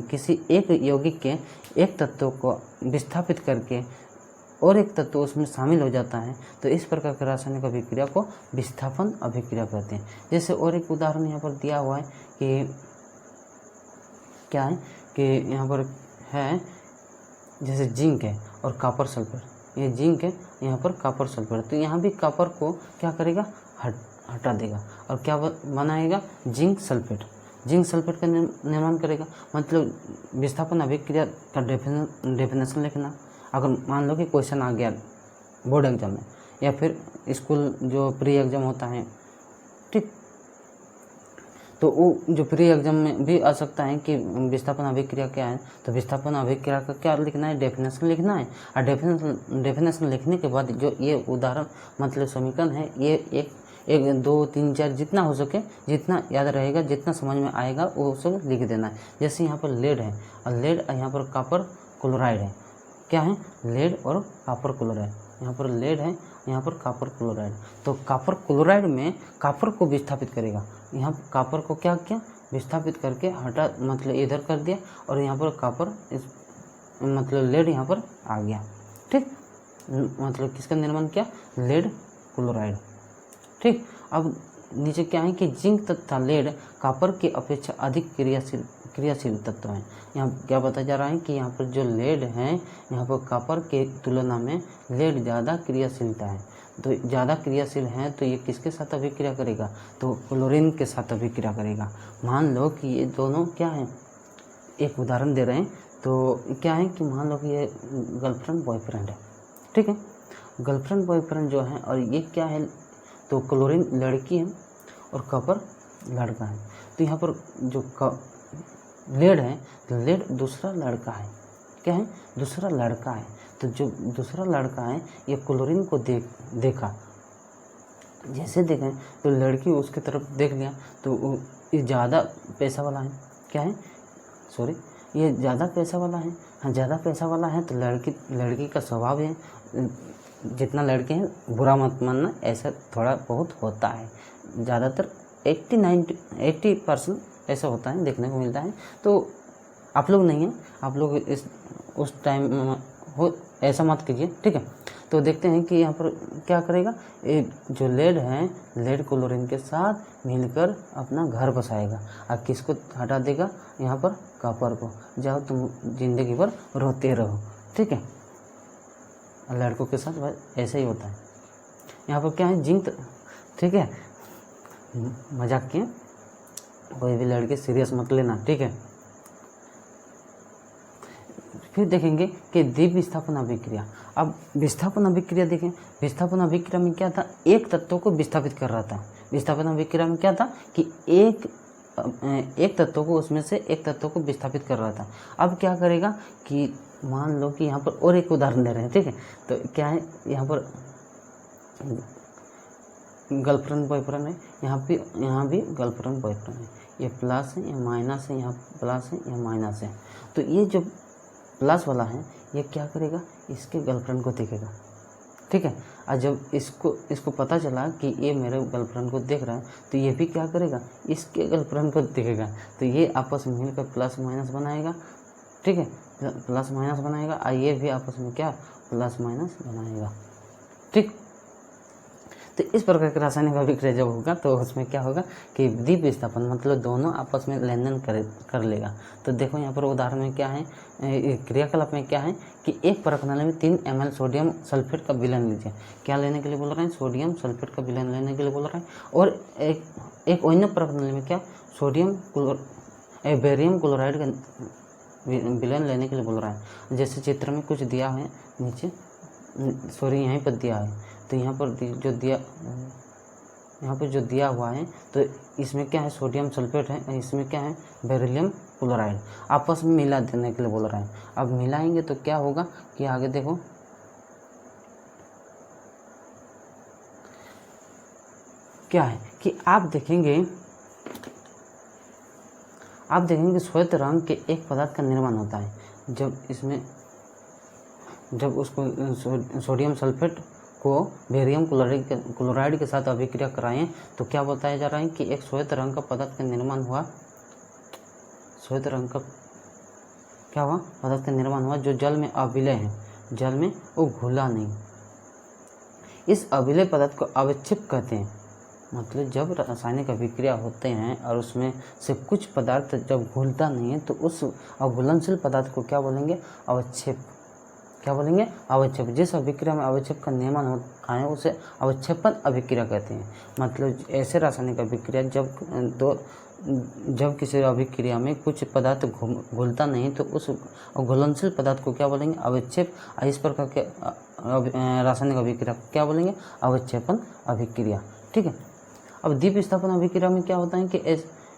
किसी एक यौगिक के एक तत्व को विस्थापित करके और एक तत्व उसमें शामिल हो जाता है, तो इस प्रकार की रासायनिक अभिक्रिया को विस्थापन अभिक्रिया कहते हैं। जैसे और एक उदाहरण यहाँ पर दिया हुआ है कि क्या है कि यहाँ पर है जैसे जिंक है और कॉपर सल्फेट। ये जिंक है, यहाँ पर कॉपर सल्फेट। तो यहाँ भी कॉपर को क्या करेगा? हटा देगा और क्या बनाएगा? जिंक सल्फेट का निर्माण करेगा। मतलब विस्थापन अभिक्रिया का डेफिनेशन लिखना। अगर मान लो कि क्वेश्चन आ गया बोर्ड एग्जाम में या फिर स्कूल जो प्री एग्जाम होता है, ठीक, तो वो जो प्री एग्जाम में भी आ सकता है कि विस्थापन अभिक्रिया क्या है। तो विस्थापन अभिक्रिया का क्या लिखना है? डेफिनेशन लिखना है। और डेफिनेशन लिखने के बाद जो ये उदाहरण मतलब समीकरण है, 1 2 3 4 जितना हो सके, जितना याद रहेगा, जितना समझ में आएगा वो सब लिख देना है। जैसे यहाँ पर लेड है और लेड, यहाँ पर कॉपर क्लोराइड है। क्या है? लेड और कॉपर क्लोराइड। यहाँ पर लेड है, यहाँ पर कॉपर क्लोराइड। तो कॉपर क्लोराइड में कॉपर को विस्थापित करेगा। यहाँ कॉपर को क्या किया? विस्थापित करके हटा, मतलब इधर कर दिया, और यहाँ पर कॉपर मतलब लेड यहाँ पर आ गया। ठीक, मतलब किसका निर्माण किया? Lead chloride. ठीक, अब नीचे क्या है कि जिंक तथा लेड कॉपर की अपेक्षा अधिक क्रियाशील तत्व हैं। यहाँ क्या बताया जा रहा है कि यहाँ पर जो लेड है, यहाँ पर कॉपर के तुलना में लेड ज़्यादा क्रियाशीलता है। तो ज़्यादा क्रियाशील है तो ये किसके साथ अभिक्रिया करेगा? तो क्लोरीन के साथ अभिक्रिया करेगा। मान लो कि ये दोनों क्या है, एक उदाहरण दे रहे हैं। तो क्या है कि मान लो कि ये गर्लफ्रेंड बॉयफ्रेंड है। ठीक है, गर्लफ्रेंड बॉयफ्रेंड जो है, और ये क्या है? तो क्लोरीन लड़की है और कॉपर लड़का है। तो यहाँ पर जो लेड है, तो लेड दूसरा लड़का है। क्या है? दूसरा लड़का है। तो जो दूसरा लड़का है ये क्लोरीन को देखा, जैसे देखें तो लड़की उसके तरफ देख लिया, तो ये ज़्यादा पैसा वाला है। क्या है? सॉरी, ये ज़्यादा पैसा वाला है। हाँ, ज़्यादा पैसा वाला है। तो लड़की का स्वभाव है, जितना लड़के हैं बुरा मत मानना, ऐसा थोड़ा बहुत होता है। ज़्यादातर 80% ऐसा होता है, देखने को मिलता है। तो आप लोग नहीं हैं, आप लोग उस टाइम हो ऐसा मत कीजिए। ठीक है, तो देखते हैं कि यहाँ पर क्या करेगा। ये जो लेड है, लेड क्लोरीन के साथ मिलकर अपना घर बसाएगा और किसको हटा देगा? यहाँ पर कॉपर को। जाओ तुम जिंदगी भर रोते रहो। ठीक है, लड़कों के साथ बस ऐसे ही होता है। यहाँ पर क्या है? जिंक। ठीक है, मजाक किए, कोई भी लड़के सीरियस मत लेना। ठीक है, फिर देखेंगे कि द्वीप विस्थापन अभिक्रिया। अब विस्थापन अभिक्रिया देखें। विस्थापन अभिक्रिया में क्या था? एक तत्व को विस्थापित कर रहा था। विस्थापन अभिक्रिया में क्या था कि एक तत्व को, उसमें से एक तत्व को विस्थापित कर रहा था। अब क्या करेगा कि मान लो कि यहाँ पर और एक उदाहरण दे रहे हैं। ठीक है, तो क्या है? यहाँ पर गर्लफ्रेंड बॉयफ्रेंड है, यहाँ भी गर्लफ्रेंड बॉयफ्रेंड है। ये प्लस है, ये माइनस है, यहाँ प्लस है, यहाँ माइनस है। तो ये जो प्लस वाला है ये क्या करेगा? इसके गर्लफ्रेंड को देखेगा। ठीक है, और जब इसको पता चला कि ये मेरे गर्लफ्रेंड को देख रहा है, तो ये भी क्या करेगा? इसके गर्लफ्रेंड को देखेगा। तो ये आपस में मिलकर प्लस माइनस बनाएगा। ठीक है, प्लस माइनस बनाएगा, और ये भी आपस में क्या? प्लस माइनस बनाएगा। ठीक, तो इस प्रकार का रासायनिक अभिक्रिया जब होगा तो उसमें क्या होगा कि द्वीप विस्थापन, मतलब दोनों आपस में लेन देन कर लेगा। तो देखो यहाँ पर उदाहरण में क्या है, क्रियाकलाप में क्या है कि एक प्रणाली में 3 ml सोडियम सल्फेट का विलयन लीजिए। क्या लेने के लिए बोल रहे हैं? सोडियम सल्फेट का विलयन लेने के लिए बोल रहे हैं। और एक अन्य प्रणाली में क्या? बेरियम क्लोराइड का विलयन लेने के लिए बोल रहा है। जैसे चित्र में कुछ दिया है नीचे, सॉरी यहीं पर दिया है। तो यहाँ पर जो दिया हुआ है, तो इसमें क्या है? सोडियम सल्फेट है, इसमें क्या है? Beryllium chloride. आपस में मिला देने के लिए बोल रहा है। अब मिलाएंगे तो क्या होगा कि आगे देखो, क्या है कि आप देखेंगे श्वेत रंग के एक पदार्थ का निर्माण होता है। जब उसको सोडियम सल्फेट को बेरियम क्लोराइड के साथ अभिक्रिया कराएं तो क्या बताया जा रहा है कि एक श्वेत रंग का पदार्थ का निर्माण हुआ। श्वेत रंग का क्या हुआ? पदार्थ का निर्माण हुआ जो जल में अविलय है, जल में वो घुला नहीं। इस अविलय पदार्थ को अवक्षेप कहते हैं। मतलब जब रासायनिक अभिक्रिया होते हैं और उसमें से कुछ पदार्थ जब घुलता नहीं है तो उस अघुलनशील पदार्थ को क्या बोलेंगे? अवक्षेप। क्या बोलेंगे? अवक्षेप। जिस अभिक्रिया में अवक्षेप का निर्माण होता है उसे अवक्षेपन अभिक्रिया कहते हैं। मतलब ऐसे रासायनिक अभिक्रिया जब किसी अभिक्रिया में कुछ पदार्थ घुलता नहीं तो उस घुलनशील पदार्थ को क्या बोलेंगे? अवक्षेप। इस प्रकार के रासायनिक अभिक्रिया को क्या बोलेंगे? अवक्षेपन अभिक्रिया। ठीक है, अब द्वीप विस्थापन अभिक्रिया में क्या होता है कि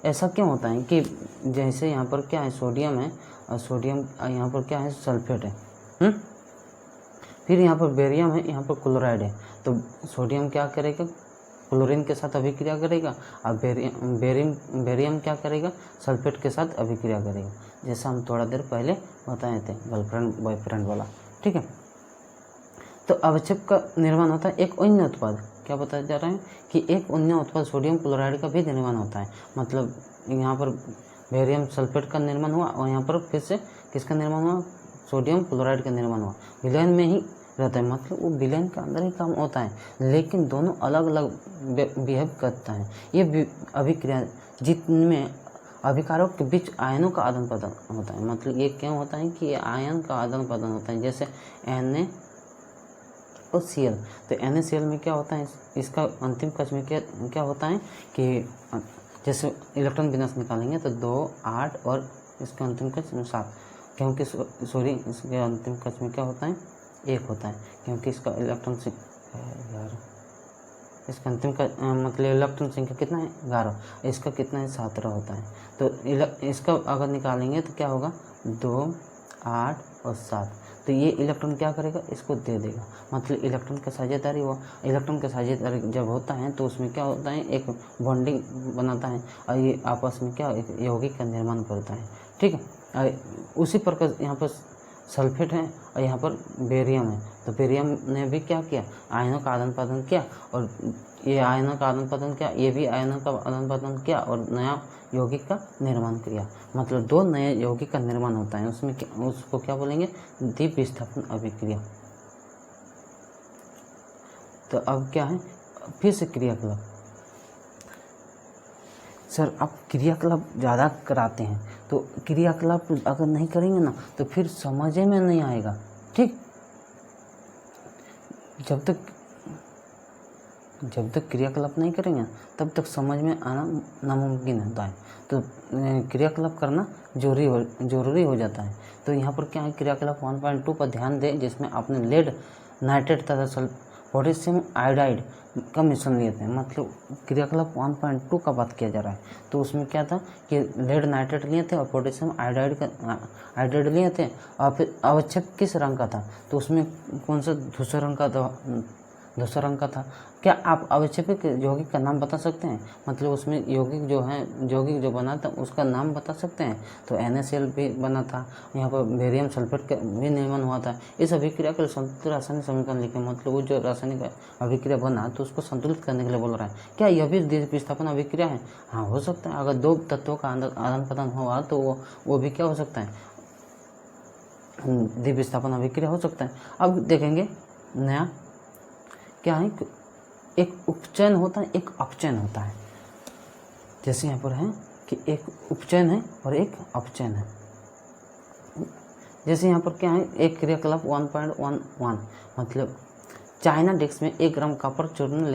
ऐसा क्यों होता है कि जैसे यहाँ पर क्या है? सोडियम है, और सोडियम यहाँ पर क्या है? सल्फेट है। फिर यहाँ पर बेरियम है, यहाँ पर क्लोराइड है। तो सोडियम क्या करेगा? क्लोरीन के साथ अभिक्रिया करेगा, और बेरियम क्या करेगा, सल्फेट के साथ अभिक्रिया करेगा, जैसा हम थोड़ा देर पहले बताए थे गर्लफ्रेंड बॉयफ्रेंड वाला। ठीक है, तो अवक्षेप का निर्माण होता है एक अन्य उत्पाद, क्या बताया जा रहा है कि एक अन्य उत्पाद सोडियम क्लोराइड का भी निर्माण होता है। मतलब यहाँ पर बेरियम सल्फेट का निर्माण हुआ और यहाँ पर फिर से किसका निर्माण हुआ, सोडियम क्लोराइड का निर्माण हुआ। विलयन में ही रहता है, मतलब वो विलयन के अंदर ही काम होता है, लेकिन दोनों अलग अलग बिहेव करता है। ये अभिक्रिया जिनमें अभिकारकों के बीच आयनों का आदान प्रदान होता है, मतलब ये क्यों होता है कि आयन का आदान प्रदान होता है, जैसे Na और Cl। तो NaCl में क्या होता है, इसका अंतिम कक्ष में क्या होता है कि जैसे इलेक्ट्रॉन विन्यास निकालेंगे तो 2, 8 और इसका अंतिम कक्ष में 7, क्योंकि सॉरी इसके अंतिम कक्ष में क्या होता है 1 होता है, क्योंकि इसका इलेक्ट्रॉन यार इसका अंतिम का मतलब इलेक्ट्रॉन संख्या कितना है 11, इसका कितना है 17 होता है। तो इसका अगर निकालेंगे तो क्या होगा 2, 8 और 7, तो ये इलेक्ट्रॉन क्या करेगा, इसको दे देगा, मतलब इलेक्ट्रॉन का साझेदारी हुआ। इलेक्ट्रॉन का साझेदारी जब होता है तो उसमें क्या होता है, एक बॉन्डिंग बनाता है और ये आपस में क्या एक यौगिक का निर्माण करता है। ठीक है, उसी प्रकार यहाँ पर सल्फेट है और यहाँ पर बेरियम है, तो बेरियम ने भी क्या किया, आयनों का आदान प्रदान किया, और ये आयनों का आदान प्रदान किया, ये भी आयनों का आदान प्रदान किया और नया यौगिक का निर्माण किया। मतलब 2 नए यौगिक का निर्माण होता है, उसमें उसको क्या बोलेंगे, द्विविस्थापन अभिक्रिया। तो अब क्या है, फिर से क्रियाकलाप। सर आप क्रियाकलाप ज़्यादा कराते हैं, तो क्रियाकलाप अगर नहीं करेंगे ना तो फिर समझ में नहीं आएगा। ठीक, जब तक क्रियाकलाप नहीं करेंगे तब तक समझ में आना नामुमकिन होता है। तो क्रियाकलाप करना जरूरी हो जाता है। तो यहाँ पर क्या है, क्रियाकलाप 1.2 पर ध्यान दें, जिसमें आपने लेड नाइट्रेट तथा पोटेशियम आयोडाइड का मिश्रण लिए थे। मतलब क्रियाकलाप 1.2 का बात किया जा रहा है, तो उसमें क्या था कि लेड नाइट्रेट लिए थे और पोटेशियम आयोडाइड लिए थे, और फिर अवक्षेप किस रंग का था, तो उसमें कौन सा दूसरा रंग का था। क्या आप अवक्षेपित यौगिक का नाम बता सकते हैं, मतलब उसमें यौगिक जो बना था उसका नाम बता सकते हैं। तो NaCl भी बना था, यहाँ पर बेरियम सल्फेट का भी निर्माण हुआ था। इस अभिक्रिया के लिए संतुलित रासायनिक समीकरण लिखे, मतलब वो जो रासायनिक अभिक्रिया बना तो उसको संतुलित करने के लिए बोल रहा है। क्या यह भी द्विविस्थापन अभिक्रिया है? हाँ, हो सकता है। अगर 2 तत्वों का आदान प्रदान हुआ तो वो भी क्या हो सकता है, द्विविस्थापन अभिक्रिया हो सकता है। अब देखेंगे नया क्या है, एक उपचयन होता है, एक अपचयन होता है। जैसे यहाँ पर है कि एक उपचयन है और एक अपचयन है। जैसे यहाँ पर क्या है, एक क्रियाकलाप 1.11, मतलब चाइना डिस्क में 1 ग्राम कॉपर चूर्ण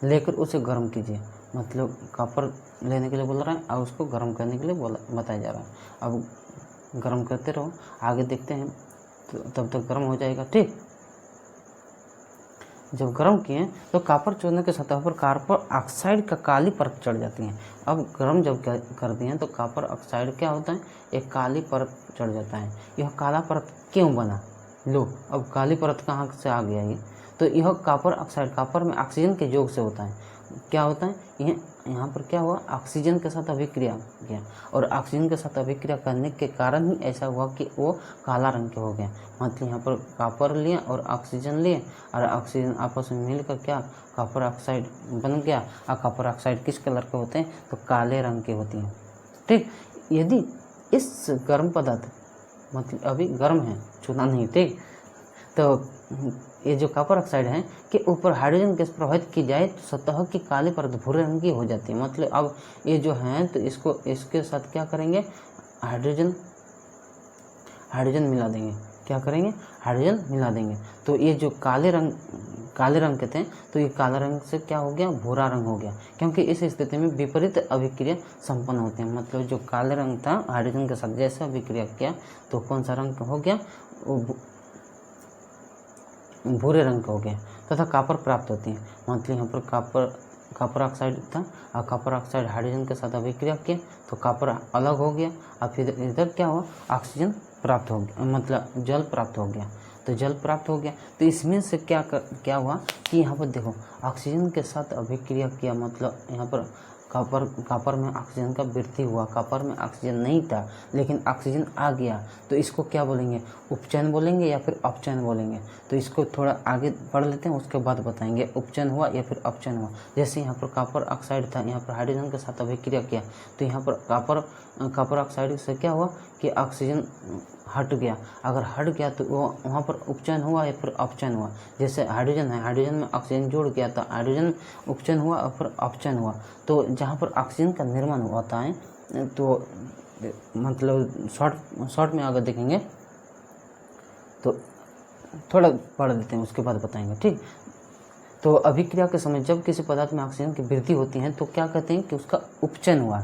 लेकर उसे गर्म कीजिए। मतलब कॉपर लेने के लिए बोल रहा है और उसको गर्म करने के लिए बताया जा रहा है। अब गर्म करते रहो, आगे देखते हैं, तो तब तक गर्म हो जाएगा। ठीक, जब गर्म किए तो कॉपर चूर्ण के सतह पर कॉपर ऑक्साइड का काली परत चढ़ जाती है। अब गर्म जब कर दिए तो कॉपर ऑक्साइड क्या होता है, एक काली परत चढ़ जाता है। यह काला परत क्यों बना, लो अब काली परत कहाँ से आ गया ये, तो यह कॉपर ऑक्साइड कॉपर में ऑक्सीजन के योग से होता है। क्या होता है, यहाँ पर क्या हुआ, ऑक्सीजन के साथ अभिक्रिया किया, और ऑक्सीजन के साथ अभिक्रिया करने के कारण ही ऐसा हुआ कि वो काला रंग के हो गया। मतलब यहाँ पर कॉपर लिए और ऑक्सीजन लिए, और ऑक्सीजन आपस में मिलकर क्या कॉपर ऑक्साइड बन गया। और कॉपर ऑक्साइड किस कलर के होते हैं, तो काले रंग के होती हैं। ठीक, यदि इस गर्म पदार्थ, मतलब अभी गर्म है, छूना नहीं, ठीक, तो ये जो कॉपर ऑक्साइड है कि ऊपर हाइड्रोजन गैस प्रवाहित की जाए तो सतह की काली परत भूरे रंग की हो जाती है। मतलब अब ये जो है तो इसके साथ क्या करेंगे, हाइड्रोजन मिला देंगे। क्या करेंगे, हाइड्रोजन मिला देंगे। तो ये जो काले रंग के थे, तो ये काला रंग से क्या हो गया, भूरा रंग हो गया, क्योंकि इस स्थिति में विपरीत अभिक्रिया संपन्न होती है। मतलब जो काले रंग था हाइड्रोजन के साथ जैसे अभिक्रिया किया तो कौन सा रंग हो गया, भूरे रंग का हो गया, तथा कॉपर प्राप्त होती है। मतलब यहाँ पर कॉपर ऑक्साइड था और कॉपर ऑक्साइड हाइड्रोजन के साथ अभिक्रिया किया तो कॉपर अलग हो गया, और फिर इधर क्या हुआ, ऑक्सीजन प्राप्त हो गया, मतलब जल प्राप्त हो गया। तो जल प्राप्त हो गया। तो इसमें से क्या हुआ कि यहाँ पर देखो ऑक्सीजन के साथ अभिक्रिया किया, मतलब यहाँ पर कॉपर में ऑक्सीजन का वृद्धि हुआ। कॉपर में ऑक्सीजन नहीं था लेकिन ऑक्सीजन आ गया, तो इसको क्या बोलेंगे, उपचयन बोलेंगे या फिर अपचयन बोलेंगे। तो इसको थोड़ा आगे पढ़ लेते हैं, उसके बाद बताएंगे उपचयन हुआ या फिर अपचयन हुआ। जैसे यहाँ पर कॉपर ऑक्साइड था, यहाँ पर हाइड्रोजन के साथ अभिक्रिया किया, तो यहाँ पर कॉपर ऑक्साइड से क्या हुआ कि ऑक्सीजन हट गया। अगर हट गया तो वो वहाँ पर उपचयन हुआ या फिर अपचयन हुआ। जैसे हाइड्रोजन है, हाइड्रोजन में ऑक्सीजन जुड़ गया तो हाइड्रोजन उपचयन हुआ और फिर अपचयन हुआ। तो जहाँ पर ऑक्सीजन का निर्माण होता है तो मतलब शॉर्ट में अगर देखेंगे तो थोड़ा पढ़ देते हैं, उसके बाद बताएंगे, ठीक। तो अभिक्रिया के समय जब किसी पदार्थ में ऑक्सीजन की वृद्धि होती है तो क्या कहते हैं कि उसका उपचयन हुआ।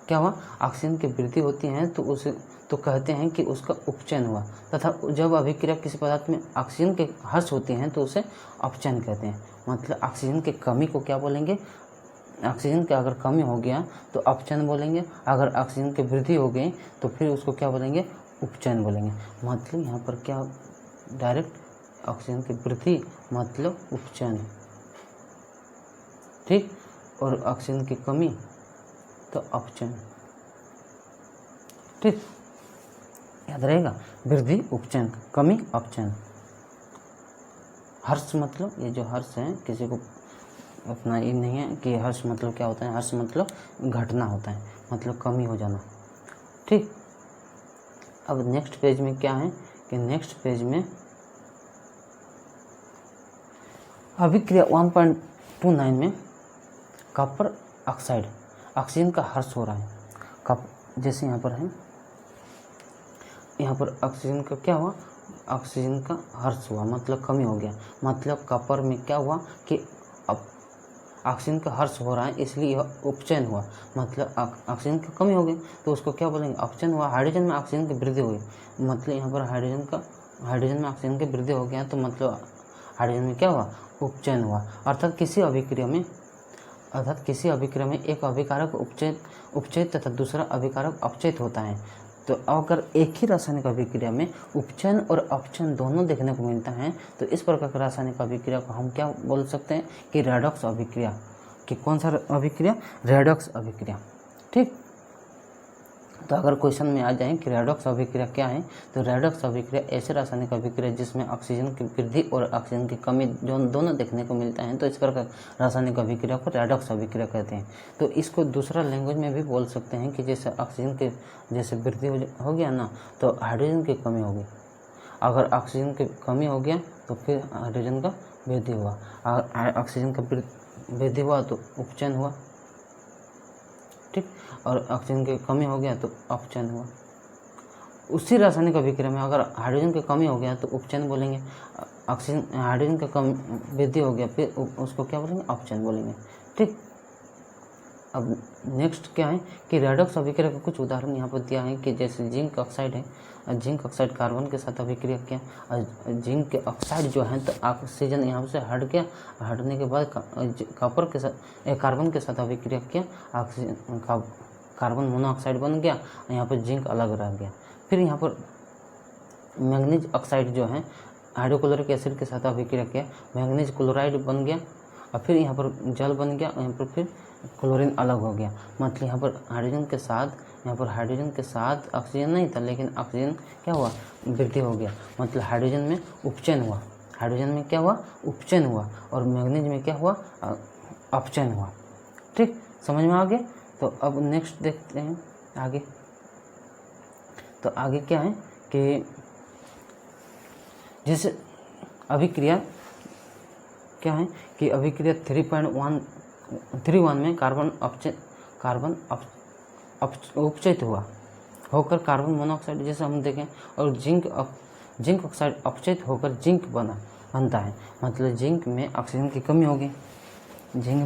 क्या हुआ, ऑक्सीजन की वृद्धि होती है तो उसे तो कहते हैं कि उसका उपचयन हुआ। तथा जब अभिक्रिया किसी पदार्थ में ऑक्सीजन के ह्रास होती हैं तो उसे अपचयन कहते हैं। मतलब ऑक्सीजन की कमी को क्या बोलेंगे, ऑक्सीजन की अगर कमी हो गया तो अपचयन बोलेंगे, अगर ऑक्सीजन की वृद्धि हो गई तो फिर उसको क्या बोलेंगे, उपचयन बोलेंगे। मतलब यहाँ पर क्या डायरेक्ट ऑक्सीजन की वृद्धि मतलब उपचयन, ठीक, और ऑक्सीजन की कमी तो अपचयन, ठीक, याद रहेगा, वृद्धि उपचयन, कमी अपचयन। हर्ष मतलब ये जो हर्ष है किसी को अपना ये नहीं है कि हर्ष मतलब क्या होता है, हर्ष मतलब घटना होता है, मतलब कमी हो जाना, ठीक। अब नेक्स्ट पेज में क्या है कि नेक्स्ट पेज में अभिक्रिया 1.29 में कॉपर ऑक्साइड ऑक्सीजन का हर्ष हो रहा है। जैसे यहाँ पर है, यहाँ पर ऑक्सीजन का क्या हुआ, ऑक्सीजन का हर्ष हुआ मतलब कमी हो गया। मतलब कॉपर में क्या हुआ कि अब ऑक्सीजन का हर्ष हो रहा है इसलिए यह उपचयन हुआ, मतलब ऑक्सीजन की कमी हो गई तो उसको क्या बोलेंगे, अपचयन हुआ। हाइड्रोजन में ऑक्सीजन की वृद्धि हुई, मतलब यहाँ पर हाइड्रोजन में ऑक्सीजन की वृद्धि हो गया तो मतलब हाइड्रोजन में क्या हुआ, उपचयन हुआ। अर्थात किसी अभिक्रिया में एक अभिकारक उपचयित तथा दूसरा अभिकारक अपचयित होता है। तो अगर एक ही रासायनिक अभिक्रिया में उपचयन और अपचयन दोनों देखने को मिलता है तो इस प्रकार की रासायनिक अभिक्रिया को हम क्या बोल सकते हैं कि रेडॉक्स अभिक्रिया। कि कौन सा अभिक्रिया, रेडॉक्स अभिक्रिया, ठीक। तो अगर क्वेश्चन में आ जाए कि रेडॉक्स अभिक्रिया क्या है, तो रेडॉक्स अभिक्रिया ऐसे रासायनिक अभिक्रिया जिसमें ऑक्सीजन की वृद्धि और ऑक्सीजन की कमी दोनों देखने को मिलता है, तो इस प्रकार रासायनिक अभिक्रिया को रेडॉक्स अभिक्रिया कहते हैं। तो इसको दूसरा लैंग्वेज में भी बोल सकते हैं कि जैसे ऑक्सीजन की जैसे वृद्धि हो गया ना तो हाइड्रोजन की कमी होगी, अगर ऑक्सीजन की कमी हो गया तो फिर हाइड्रोजन का वृद्धि हुआ, ऑक्सीजन का वृद्धि हुआ तो उपचयन हुआ, ठीक, और ऑक्सीजन की कमी हो गया तो अपचयन हुआ। उसी रासायनिक अभिक्रिया में अगर हाइड्रोजन की कमी हो गया तो उपचयन बोलेंगे, ऑक्सीजन हाइड्रोजन का कम वृद्धि हो गया फिर उसको क्या बोलेंगे, अपचयन बोलेंगे, ठीक। अब नेक्स्ट क्या है कि रेडॉक्स अभिक्रिया का कुछ उदाहरण यहाँ पर दिया है कि जैसे जिंक ऑक्साइड है, जिंक ऑक्साइड कार्बन के साथ अभिक्रिया किया, जिंक के ऑक्साइड जो है तो ऑक्सीजन यहाँ से हट गया, हटने के बाद कार्बन के साथ अभिक्रिया किया, ऑक्सीजन कार्बन मोनोऑक्साइड बन गया, यहाँ पर जिंक अलग रह गया। फिर यहाँ पर मैंगनीज ऑक्साइड जो है हाइड्रोक्लोरिक एसिड के साथ अभिक्रिया किया, मैंगनीज क्लोराइड बन गया, और फिर यहाँ पर जल बन गया, यहाँ पर फिर क्लोरीन अलग हो गया। मतलब यहाँ पर हाइड्रोजन के साथ ऑक्सीजन नहीं था लेकिन ऑक्सीजन क्या हुआ, वृद्धि हो गया, मतलब हाइड्रोजन में उपचयन हुआ, हाइड्रोजन में क्या हुआ, उपचयन हुआ, और मैंगनीज में क्या हुआ, अपचयन हुआ, ठीक, समझ में आ गया। तो अब नेक्स्ट देखते हैं आगे। तो आगे क्या है कि जैसे अभिक्रिया क्या है कि अभिक्रिया 3.31 में कार्बन उपचयित हुआ होकर कार्बन मोनोऑक्साइड जैसे हम देखें, और जिंक ऑक्साइड अपचयित होकर जिंक बनता है। मतलब जिंक में ऑक्सीजन की कमी होगी, जिंक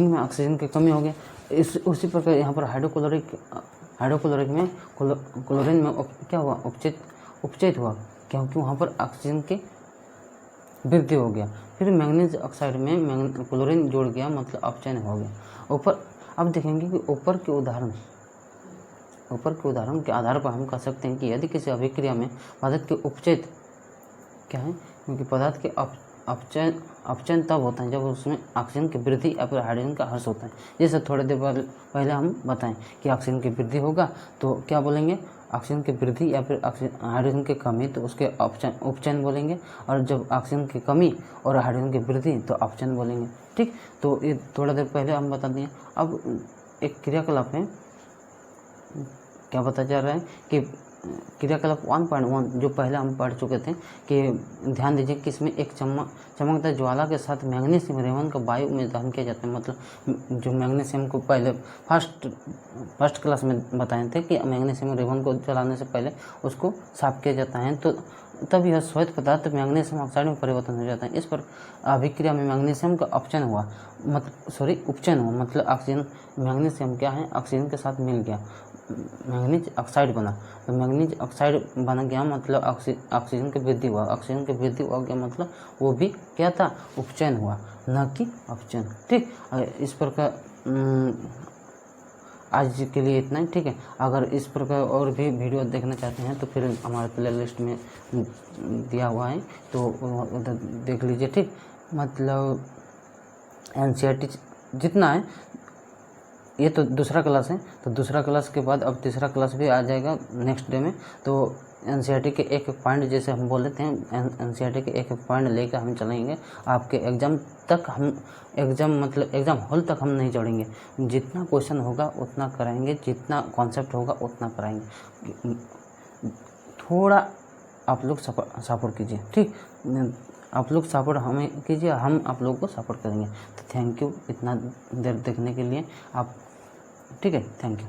में ऑक्सीजन की कमी होगी। उसी प्रकार यहाँ पर हाइड्रोक्लोरिक में क्लोरीन में क्या हुआ, उपचयित हुआ, क्योंकि वहाँ पर ऑक्सीजन की वृद्धि हो गया। फिर मैंगनीज ऑक्साइड में क्लोरीन जोड़ गया, मतलब अपचयन हो गया। ऊपर अब देखेंगे कि ऊपर के उदाहरण ऊपर के उदाहरण के आधार पर हम कह सकते हैं कि यदि किसी अभिक्रिया में पदार्थ के उपचयन क्या है, क्योंकि पदार्थ के अपचयन तब होता है जब उसमें ऑक्सीजन की वृद्धि या फिर हाइड्रोजन का ह्रास होता है। जैसे थोड़ी देर पहले हम बताएं कि ऑक्सीजन की वृद्धि होगा तो क्या बोलेंगे, ऑक्सीजन की वृद्धि या फिर हाइड्रोजन की कमी तो उसके उपचयन बोलेंगे, और जब ऑक्सीजन की कमी और हाइड्रोजन की वृद्धि तो अपचयन बोलेंगे। ठीक, तो ये थोड़ा देर पहले हम बता दिए। अब एक क्रियाकलाप है, क्या बताया जा रहा है कि क्रियाकलाप 1.1 जो पहले हम पढ़ चुके थे कि ध्यान दीजिए कि इसमें एक चमकदार ज्वाला के साथ मैग्नीशियम रेवन का वायु में दहन किया जाता है। मतलब जो मैग्नीशियम को पहले फर्स्ट क्लास में बताए थे कि मैग्नीशियम रेवन को जलाने से पहले उसको साफ किया जाता है, तो तब यह श्वेत पदार्थ मैग्नीशियम ऑक्साइड में परिवर्तन हो जाता है। इस पर अभिक्रिया में मैग्नीशियम का अपचयन हुआ, उपचयन हुआ, मतलब ऑक्सीजन मैग्नीशियम क्या है, ऑक्सीजन के साथ मिल गया, मैग्नीज ऑक्साइड बना। तो मैग्नीज ऑक्साइड बन गया मतलब ऑक्सीजन की वृद्धि हुआ, ऑक्सीजन की वृद्धि हो गया मतलब वो भी क्या था, उपचयन हुआ, न कि अपचयन। ठीक, इस प्रकार आज के लिए इतना ही। ठीक है, अगर इस प्रकार और भी वीडियो देखना चाहते हैं तो फिर हमारे प्लेलिस्ट में दिया हुआ है, तो उधर देख लीजिए। ठीक, मतलब एनसीईआरटी जितना है, ये तो दूसरा क्लास है, तो दूसरा क्लास के बाद अब तीसरा क्लास भी आ जाएगा नेक्स्ट डे में। तो एनसीईआरटी के एक एक पॉइंट, जैसे हम बोल लेते हैं, एनसीईआरटी के एक एक पॉइंट लेकर हम चलेंगे आपके एग्ज़ाम तक। हम एग्ज़ाम हॉल तक हम नहीं चढ़ेंगे, जितना क्वेश्चन होगा उतना कराएंगे, जितना कॉन्सेप्ट होगा उतना कराएंगे। थोड़ा आप लोग सपोर्ट कीजिए। ठीक, आप लोग सपोर्ट हमें कीजिए, हम आप लोगों को सपोर्ट करेंगे। तो थैंक यू इतना देर देखने के लिए आप। ठीक है, थैंक यू।